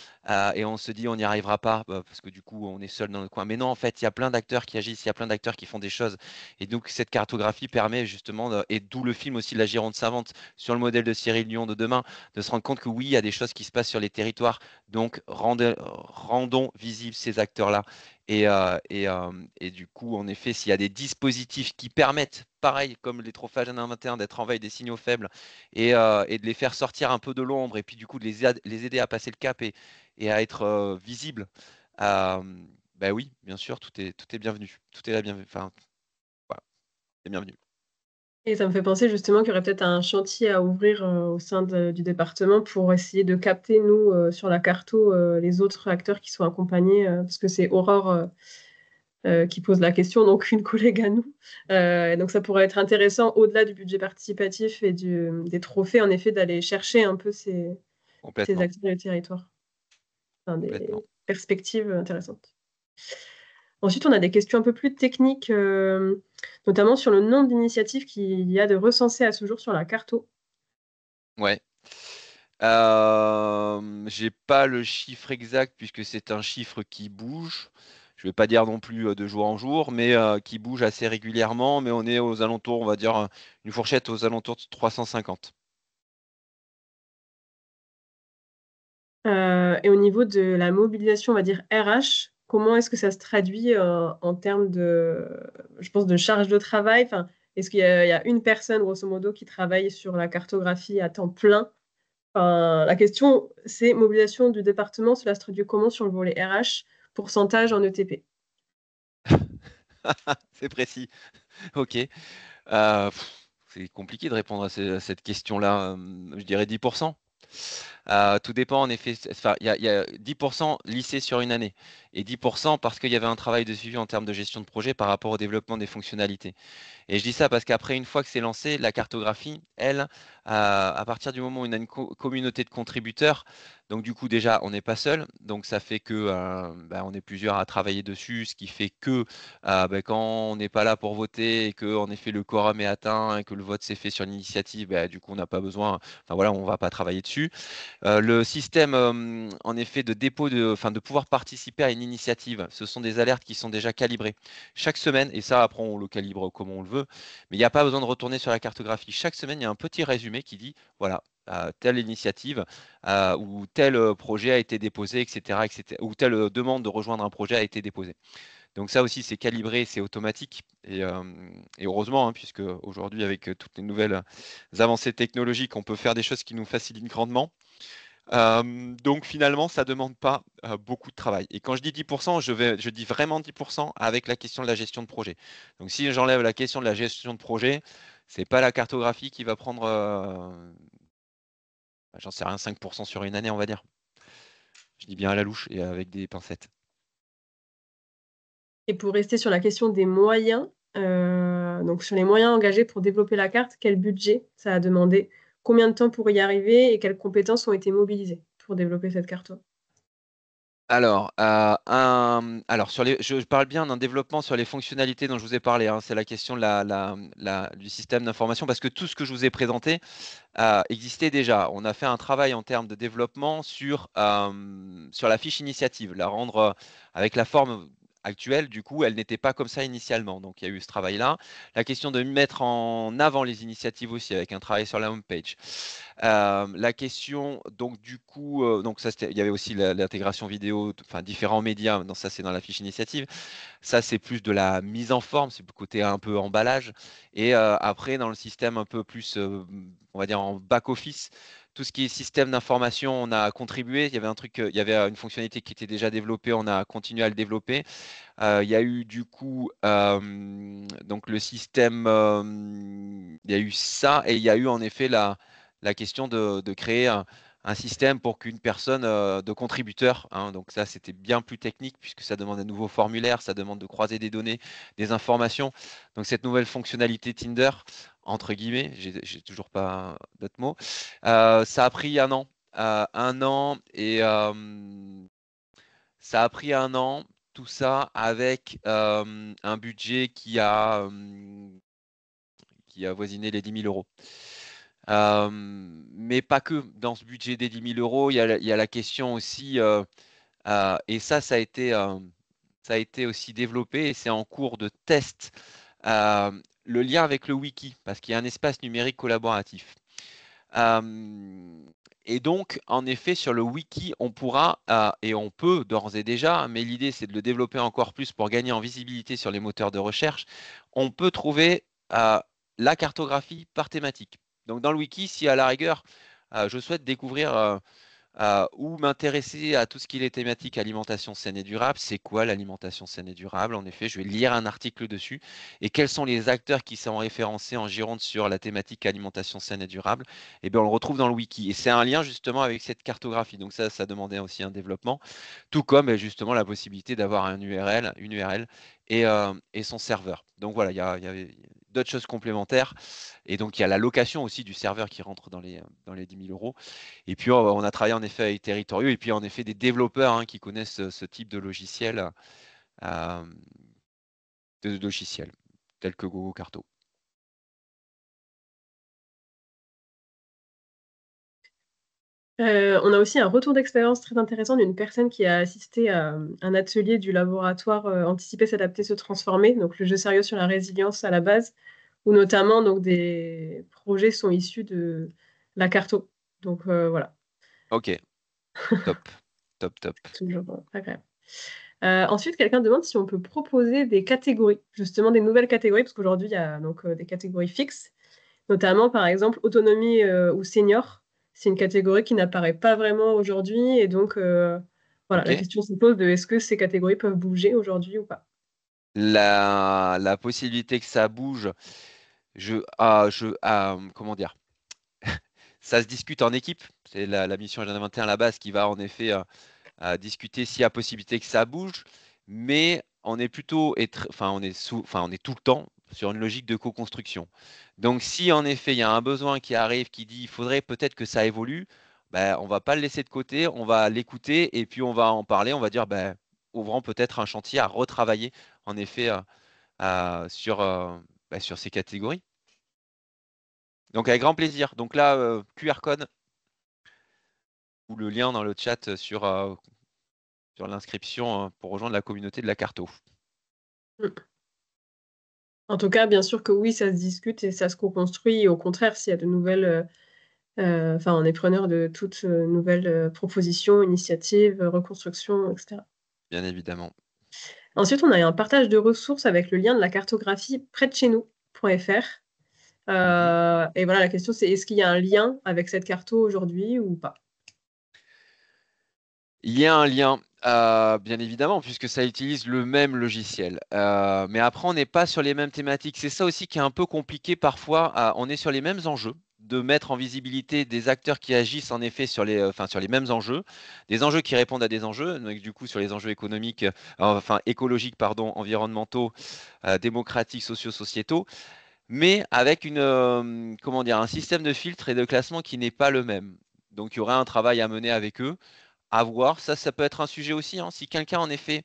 et on se dit on n'y arrivera pas parce que du coup on est seul dans le coin. Mais non, en fait, il y a plein d'acteurs qui agissent, il y a plein d'acteurs qui font des choses. Et donc cette cartographie permet justement, et d'où le film aussi La Gironde savante sur le modèle de Cyril Dion de demain, de se rendre compte que oui, il y a des choses qui se passent sur les territoires. Donc rendons visibles ces acteurs-là. Et du coup, en effet, s'il y a des dispositifs qui permettent, pareil comme les trophages N21, d'être en veille des signaux faibles et de les faire sortir un peu de l'ombre et puis du coup de les aider à passer le cap et à être visibles, oui, bien sûr, tout est bienvenu. Tout est la bienvenue. Enfin, voilà, c'est bienvenu. Et ça me fait penser justement qu'il y aurait peut-être un chantier à ouvrir au sein du département pour essayer de capter, nous, sur la carto, les autres acteurs qui sont accompagnés, parce que c'est Aurore qui pose la question, donc une collègue à nous. Et donc ça pourrait être intéressant, au-delà du budget participatif et des trophées, en effet, d'aller chercher un peu ces Complètement, acteurs du territoire. Enfin, des complètement. perspectives intéressantes. Ensuite, on a des questions un peu plus techniques, notamment sur le nombre d'initiatives qu'il y a de recensées à ce jour sur la carto. Ouais. J'ai pas le chiffre exact puisque c'est un chiffre qui bouge. Je vais pas dire non plus de jour en jour, mais qui bouge assez régulièrement. Mais on est aux alentours, on va dire une fourchette aux alentours de 350. Et au niveau de la mobilisation, on va dire RH, comment est-ce que ça se traduit en termes de, je pense, de charge de travail? Enfin, est-ce qu'il y a une personne, grosso modo, qui travaille sur la cartographie à temps plein? Enfin, la question, c'est mobilisation du département, cela se traduit comment sur le volet RH, pourcentage en ETP? C'est précis. Ok. C'est compliqué de répondre à cette question-là. Je dirais 10%. Tout dépend en effet. Enfin, il y a 10% lissés sur une année et 10% parce qu'il y avait un travail de suivi en termes de gestion de projet par rapport au développement des fonctionnalités. Et je dis ça parce qu'après, une fois que c'est lancé, la cartographie, elle, à partir du moment où on a une communauté de contributeurs, donc du coup déjà, on n'est pas seul, donc ça fait que on est plusieurs à travailler dessus, ce qui fait que quand on n'est pas là pour voter et que en effet le quorum est atteint et que le vote s'est fait sur l'initiative, du coup on n'a pas besoin, enfin voilà, on va pas travailler dessus. Le système, en effet, de dépôt de pouvoir participer à une initiative, ce sont des alertes qui sont déjà calibrées chaque semaine, et ça, après, on le calibre comme on le veut, mais il n'y a pas besoin de retourner sur la cartographie. Chaque semaine, il y a un petit résumé qui dit, voilà, telle initiative ou tel projet a été déposé, etc., etc., ou telle demande de rejoindre un projet a été déposée. Donc ça aussi, c'est calibré, c'est automatique. Et heureusement, hein, puisque aujourd'hui, avec toutes les nouvelles avancées technologiques, on peut faire des choses qui nous facilitent grandement. Donc finalement, ça ne demande pas beaucoup de travail. Et quand je dis 10%, je dis vraiment 10% avec la question de la gestion de projet. Donc si j'enlève la question de la gestion de projet, c'est pas la cartographie qui va prendre, j'en sais rien, 5% sur une année, on va dire. Je dis bien à la louche et avec des pincettes. Et pour rester sur la question des moyens, donc sur les moyens engagés pour développer la carte, quel budget ça a demandé? Combien de temps pour y arriver et quelles compétences ont été mobilisées pour développer cette carte? Alors, je parle bien d'un développement sur les fonctionnalités dont je vous ai parlé, hein. C'est la question de du système d'information, parce que tout ce que je vous ai présenté existait déjà. On a fait un travail en termes de développement sur la fiche initiative, la rendre avec la forme actuelle, du coup, elle n'était pas comme ça initialement. Donc, il y a eu ce travail-là. La question de mettre en avant les initiatives aussi avec un travail sur la homepage. La question, donc du coup, donc ça, il y avait aussi l'intégration vidéo, enfin différents médias. Ça, c'est dans la fiche initiative. Ça, c'est plus de la mise en forme, c'est le côté un peu emballage. Et après, dans le système un peu plus, on va dire en back-office, tout ce qui est système d'information, on a contribué. Il y avait un truc, il y avait une fonctionnalité qui était déjà développée, on a continué à le développer. Il y a eu du coup donc le système, il y a eu ça et il y a eu en effet la question de créer un système pour qu'une personne de contributeur, hein, donc ça c'était bien plus technique puisque ça demande un nouveau formulaire, ça demande de croiser des données, des informations. Donc cette nouvelle fonctionnalité Tinder, entre guillemets, j'ai toujours pas d'autres mots, ça a pris un an et ça a pris un an, tout ça avec un budget qui a avoisiné les 10 000 euros. Mais pas que. Dans ce budget des 10 000 euros, il y a la question aussi, et ça a été aussi développé et c'est en cours de test, le lien avec le wiki, parce qu'il y a un espace numérique collaboratif. Et donc, en effet, sur le wiki, on pourra, et on peut d'ores et déjà, mais l'idée c'est de le développer encore plus pour gagner en visibilité sur les moteurs de recherche, on peut trouver la cartographie par thématique. Donc dans le wiki, si à la rigueur, je souhaite découvrir ou m'intéresser à tout ce qui est thématique alimentation saine et durable. C'est quoi l'alimentation saine et durable? En effet, je vais lire un article dessus. Et quels sont les acteurs qui sont référencés en Gironde sur la thématique alimentation saine et durable? Eh bien, on le retrouve dans le wiki. Et c'est un lien justement avec cette cartographie. Donc ça demandait aussi un développement, tout comme justement la possibilité d'avoir une URL et son serveur. Donc voilà, il y avait d'autres choses complémentaires. Et donc, il y a la location aussi du serveur qui rentre dans les 10 000 euros. Et puis, on a travaillé en effet avec Territoriaux et puis en effet des développeurs qui connaissent ce type de logiciel, euh, tels que Gogo Carto. On a aussi un retour d'expérience très intéressant d'une personne qui a assisté à un atelier du laboratoire Anticiper, s'adapter, se transformer, donc le jeu sérieux sur la résilience à la base, où notamment donc, des projets sont issus de la carto. Donc voilà, Ok, top, top, top. toujours agréable. Ensuite, quelqu'un demande si on peut proposer des catégories, justement des nouvelles catégories, parce qu'aujourd'hui, il y a donc des catégories fixes, notamment par exemple autonomie ou senior. C'est une catégorie qui n'apparaît pas vraiment aujourd'hui, et donc voilà, la Ok. question se pose de est-ce que ces catégories peuvent bouger aujourd'hui ou pas? La possibilité que ça bouge, comment dire, ça se discute en équipe. C'est la mission Agenda 21 à la base qui va en effet à discuter s'il y a possibilité que ça bouge, mais on est plutôt, enfin on est tout le temps sur une logique de co-construction. Donc si en effet il y a un besoin qui arrive qui dit il faudrait peut-être que ça évolue, ben, on va pas le laisser de côté, on va l'écouter et puis on va en parler, on va dire ben, ouvrant peut-être un chantier à retravailler en effet sur ces catégories. Donc avec grand plaisir. Donc là, QR code ou le lien dans le chat sur l'inscription pour rejoindre la communauté de la Carto. Mm. En tout cas, bien sûr que oui, ça se discute et ça se co-construit. Et au contraire, s'il y a de nouvelles, enfin, on est preneur de toutes nouvelles propositions, initiatives, reconstructions, etc. Bien évidemment. Ensuite, on a un partage de ressources avec le lien de la cartographie près de chez nous.fr. Et voilà, la question c'est est-ce qu'il y a un lien avec cette carto aujourd'hui ou pas? Il y a un lien, bien évidemment, puisque ça utilise le même logiciel. Mais après, on n'est pas sur les mêmes thématiques. C'est ça aussi qui est un peu compliqué parfois. On est sur les mêmes enjeux, de mettre en visibilité des acteurs qui agissent en effet sur les mêmes enjeux, des enjeux qui répondent à des enjeux, donc du coup sur les enjeux économiques, écologiques, pardon, environnementaux, démocratiques, sociaux-sociétaux, mais avec comment dire, un système de filtre et de classement qui n'est pas le même. Donc il y aurait un travail à mener avec eux à voir. Ça peut être un sujet aussi. Si quelqu'un, en effet,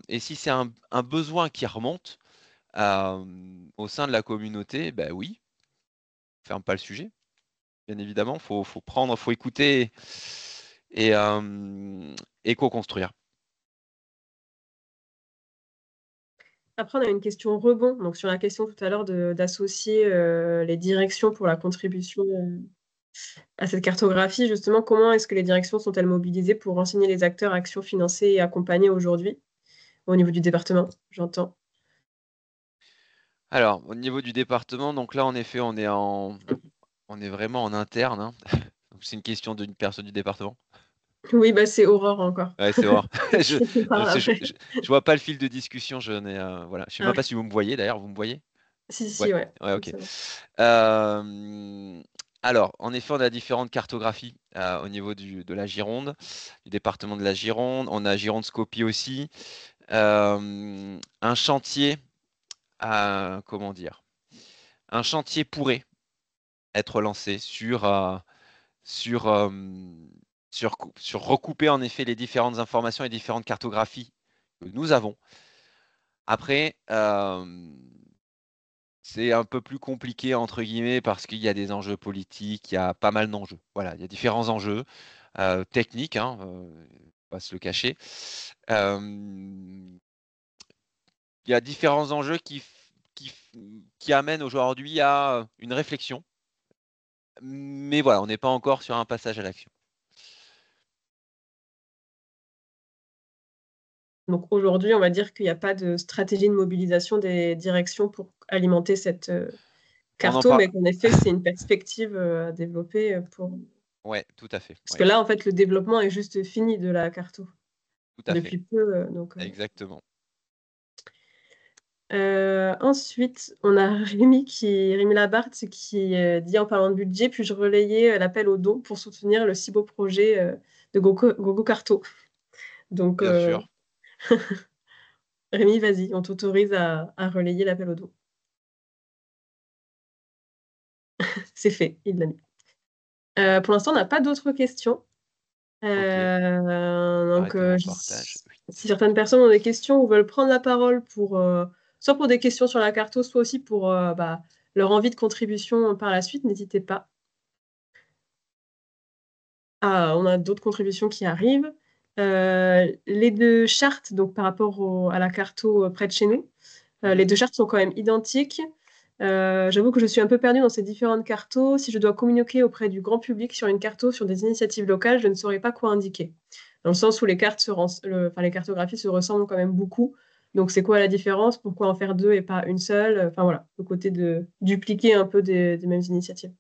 et si c'est un besoin qui remonte au sein de la communauté, ben oui, ferme pas le sujet. Bien évidemment, faut prendre, faut écouter et co-construire. Après, on a une question rebond. Donc, sur la question tout à l'heure d'associer les directions pour la contribution à cette cartographie, justement, comment est-ce que les directions sont-elles mobilisées pour renseigner les acteurs, actions financées et accompagnées aujourd'hui au niveau du département, j'entends. Alors, au niveau du département, donc là, en effet, on est vraiment en interne, hein. Donc, c'est une question d'une personne du département. Oui, bah, c'est Aurore encore. Ouais, c'est vrai. Je, Qui nous parle après. je vois pas le fil de discussion. Voilà. Je sais même Ah, pas si vous me voyez d'ailleurs. Vous me voyez? Ouais. si, ouais. Ouais, Donc, ok. ça va. Alors, en effet, on a différentes cartographies au niveau de la Gironde, du département de la Gironde. On a Gironde-Scopie aussi. Un chantier, comment dire? Un chantier pourrait être lancé sur, sur recouper en effet les différentes informations et différentes cartographies que nous avons. Après, c'est un peu plus compliqué entre guillemets parce qu'il y a des enjeux politiques, il y a pas mal d'enjeux. Voilà, il y a différents enjeux techniques, hein, pas se le cacher. Il y a différents enjeux qui amènent aujourd'hui à une réflexion. Mais voilà, on n'est pas encore sur un passage à l'action. Donc aujourd'hui, on va dire qu'il n'y a pas de stratégie de mobilisation des directions pour alimenter cette On en carto, parle. mais qu'en effet, c'est une perspective à développer pour. Ouais, tout à fait. Parce Ouais, que là, en fait, le développement est juste fini de la carto tout à fait. depuis peu. Exactement. Ensuite, on a Rémi Labarthe qui dit en parlant de budget, puis-je relayer l'appel aux dons pour soutenir le si beau projet de Gogo Carto. Donc, Bien sûr. Rémi, vas-y, on t'autorise à relayer l'appel aux dons. C'est fait, il l'a mis. Pour l'instant, on n'a pas d'autres questions. Ok. Donc, Arrêter mon partage. Oui. si certaines personnes ont des questions ou veulent prendre la parole soit pour des questions sur la carto, soit aussi pour leur envie de contribution par la suite, n'hésitez pas. Ah, on a d'autres contributions qui arrivent. Les deux chartes, donc par rapport à la carto près de chez nous, les deux chartes sont quand même identiques. J'avoue que je suis un peu perdue dans ces différentes cartos. Si je dois communiquer auprès du grand public sur une carto sur des initiatives locales, je ne saurais pas quoi indiquer. Dans le sens où les cartographies se ressemblent quand même beaucoup. Donc, c'est quoi la différence? Pourquoi en faire deux et pas une seule? Enfin, voilà, le côté de dupliquer un peu des mêmes initiatives.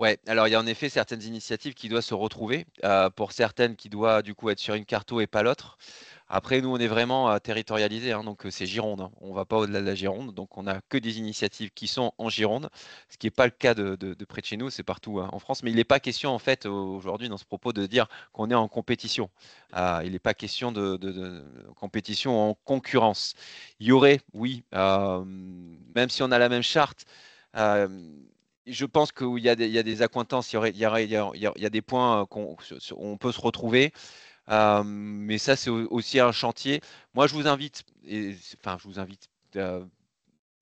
Ouais, alors il y a en effet certaines initiatives qui doivent se retrouver, pour certaines qui doivent du coup être sur une carto et pas l'autre. Après, nous, on est vraiment territorialisé, hein, donc c'est Gironde, hein. On ne va pas au-delà de la Gironde, donc on n'a que des initiatives qui sont en Gironde, ce qui n'est pas le cas de près de chez nous, c'est partout en France. Mais il n'est pas question en fait aujourd'hui dans ce propos de dire qu'on est en compétition. Il n'est pas question de compétition en concurrence. Il y aurait, oui, même si on a la même charte. euh, je pense qu'il y a des accointances, il y a des points où on peut se retrouver. Mais ça, c'est aussi un chantier. Moi, je vous invite, enfin, je vous invite,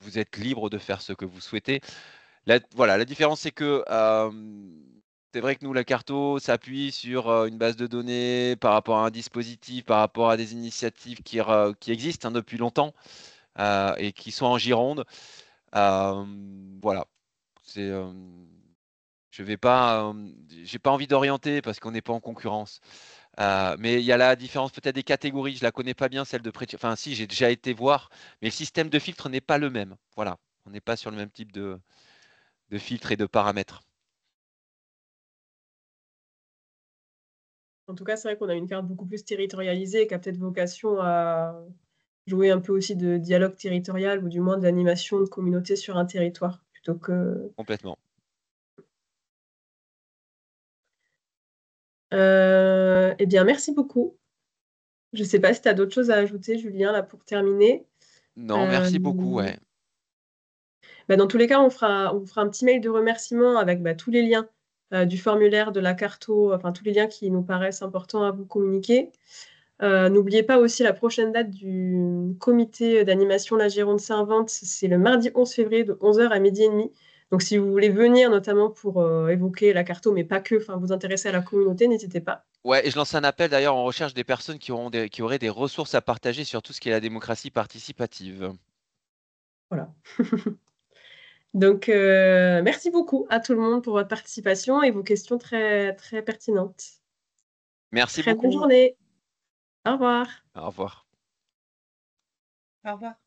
vous êtes libre de faire ce que vous souhaitez. Voilà, la différence, c'est que c'est vrai que nous, la Carto s'appuie sur une base de données par rapport à un dispositif, par rapport à des initiatives qui existent hein, depuis longtemps et qui sont en Gironde. Voilà. C'est, je vais pas, j'ai pas envie d'orienter parce qu'on n'est pas en concurrence. Mais il y a la différence peut-être des catégories. Je la connais pas bien celle de pré. Enfin, si, j'ai déjà été voir, mais le système de filtre n'est pas le même. Voilà, on n'est pas sur le même type de filtre et de paramètres. En tout cas, c'est vrai qu'on a une carte beaucoup plus territorialisée qui a peut-être vocation à jouer un peu aussi de dialogue territorial ou du moins d'animation de communauté sur un territoire plutôt que. Complètement. Eh bien, merci beaucoup. Je ne sais pas si tu as d'autres choses à ajouter, Julien, là pour terminer. Non, Euh, merci beaucoup. Ouais. Dans tous les cas, on fera un petit mail de remerciement avec tous les liens du formulaire de la carto, enfin tous les liens qui nous paraissent importants à vous communiquer. N'oubliez pas aussi la prochaine date du comité d'animation La Gironde s'invente, c'est le mardi 11 février de 11h à 12h30. Donc si vous voulez venir notamment pour évoquer la carto, mais pas que, enfin vous intéresser à la communauté, n'hésitez pas. Ouais, et je lance un appel d'ailleurs en recherche des personnes qui auraient des ressources à partager sur tout ce qui est la démocratie participative. Voilà. Donc, merci beaucoup à tout le monde pour votre participation et vos questions très, très pertinentes. Merci Très bonne beaucoup. journée. Au revoir. Au revoir. Au revoir.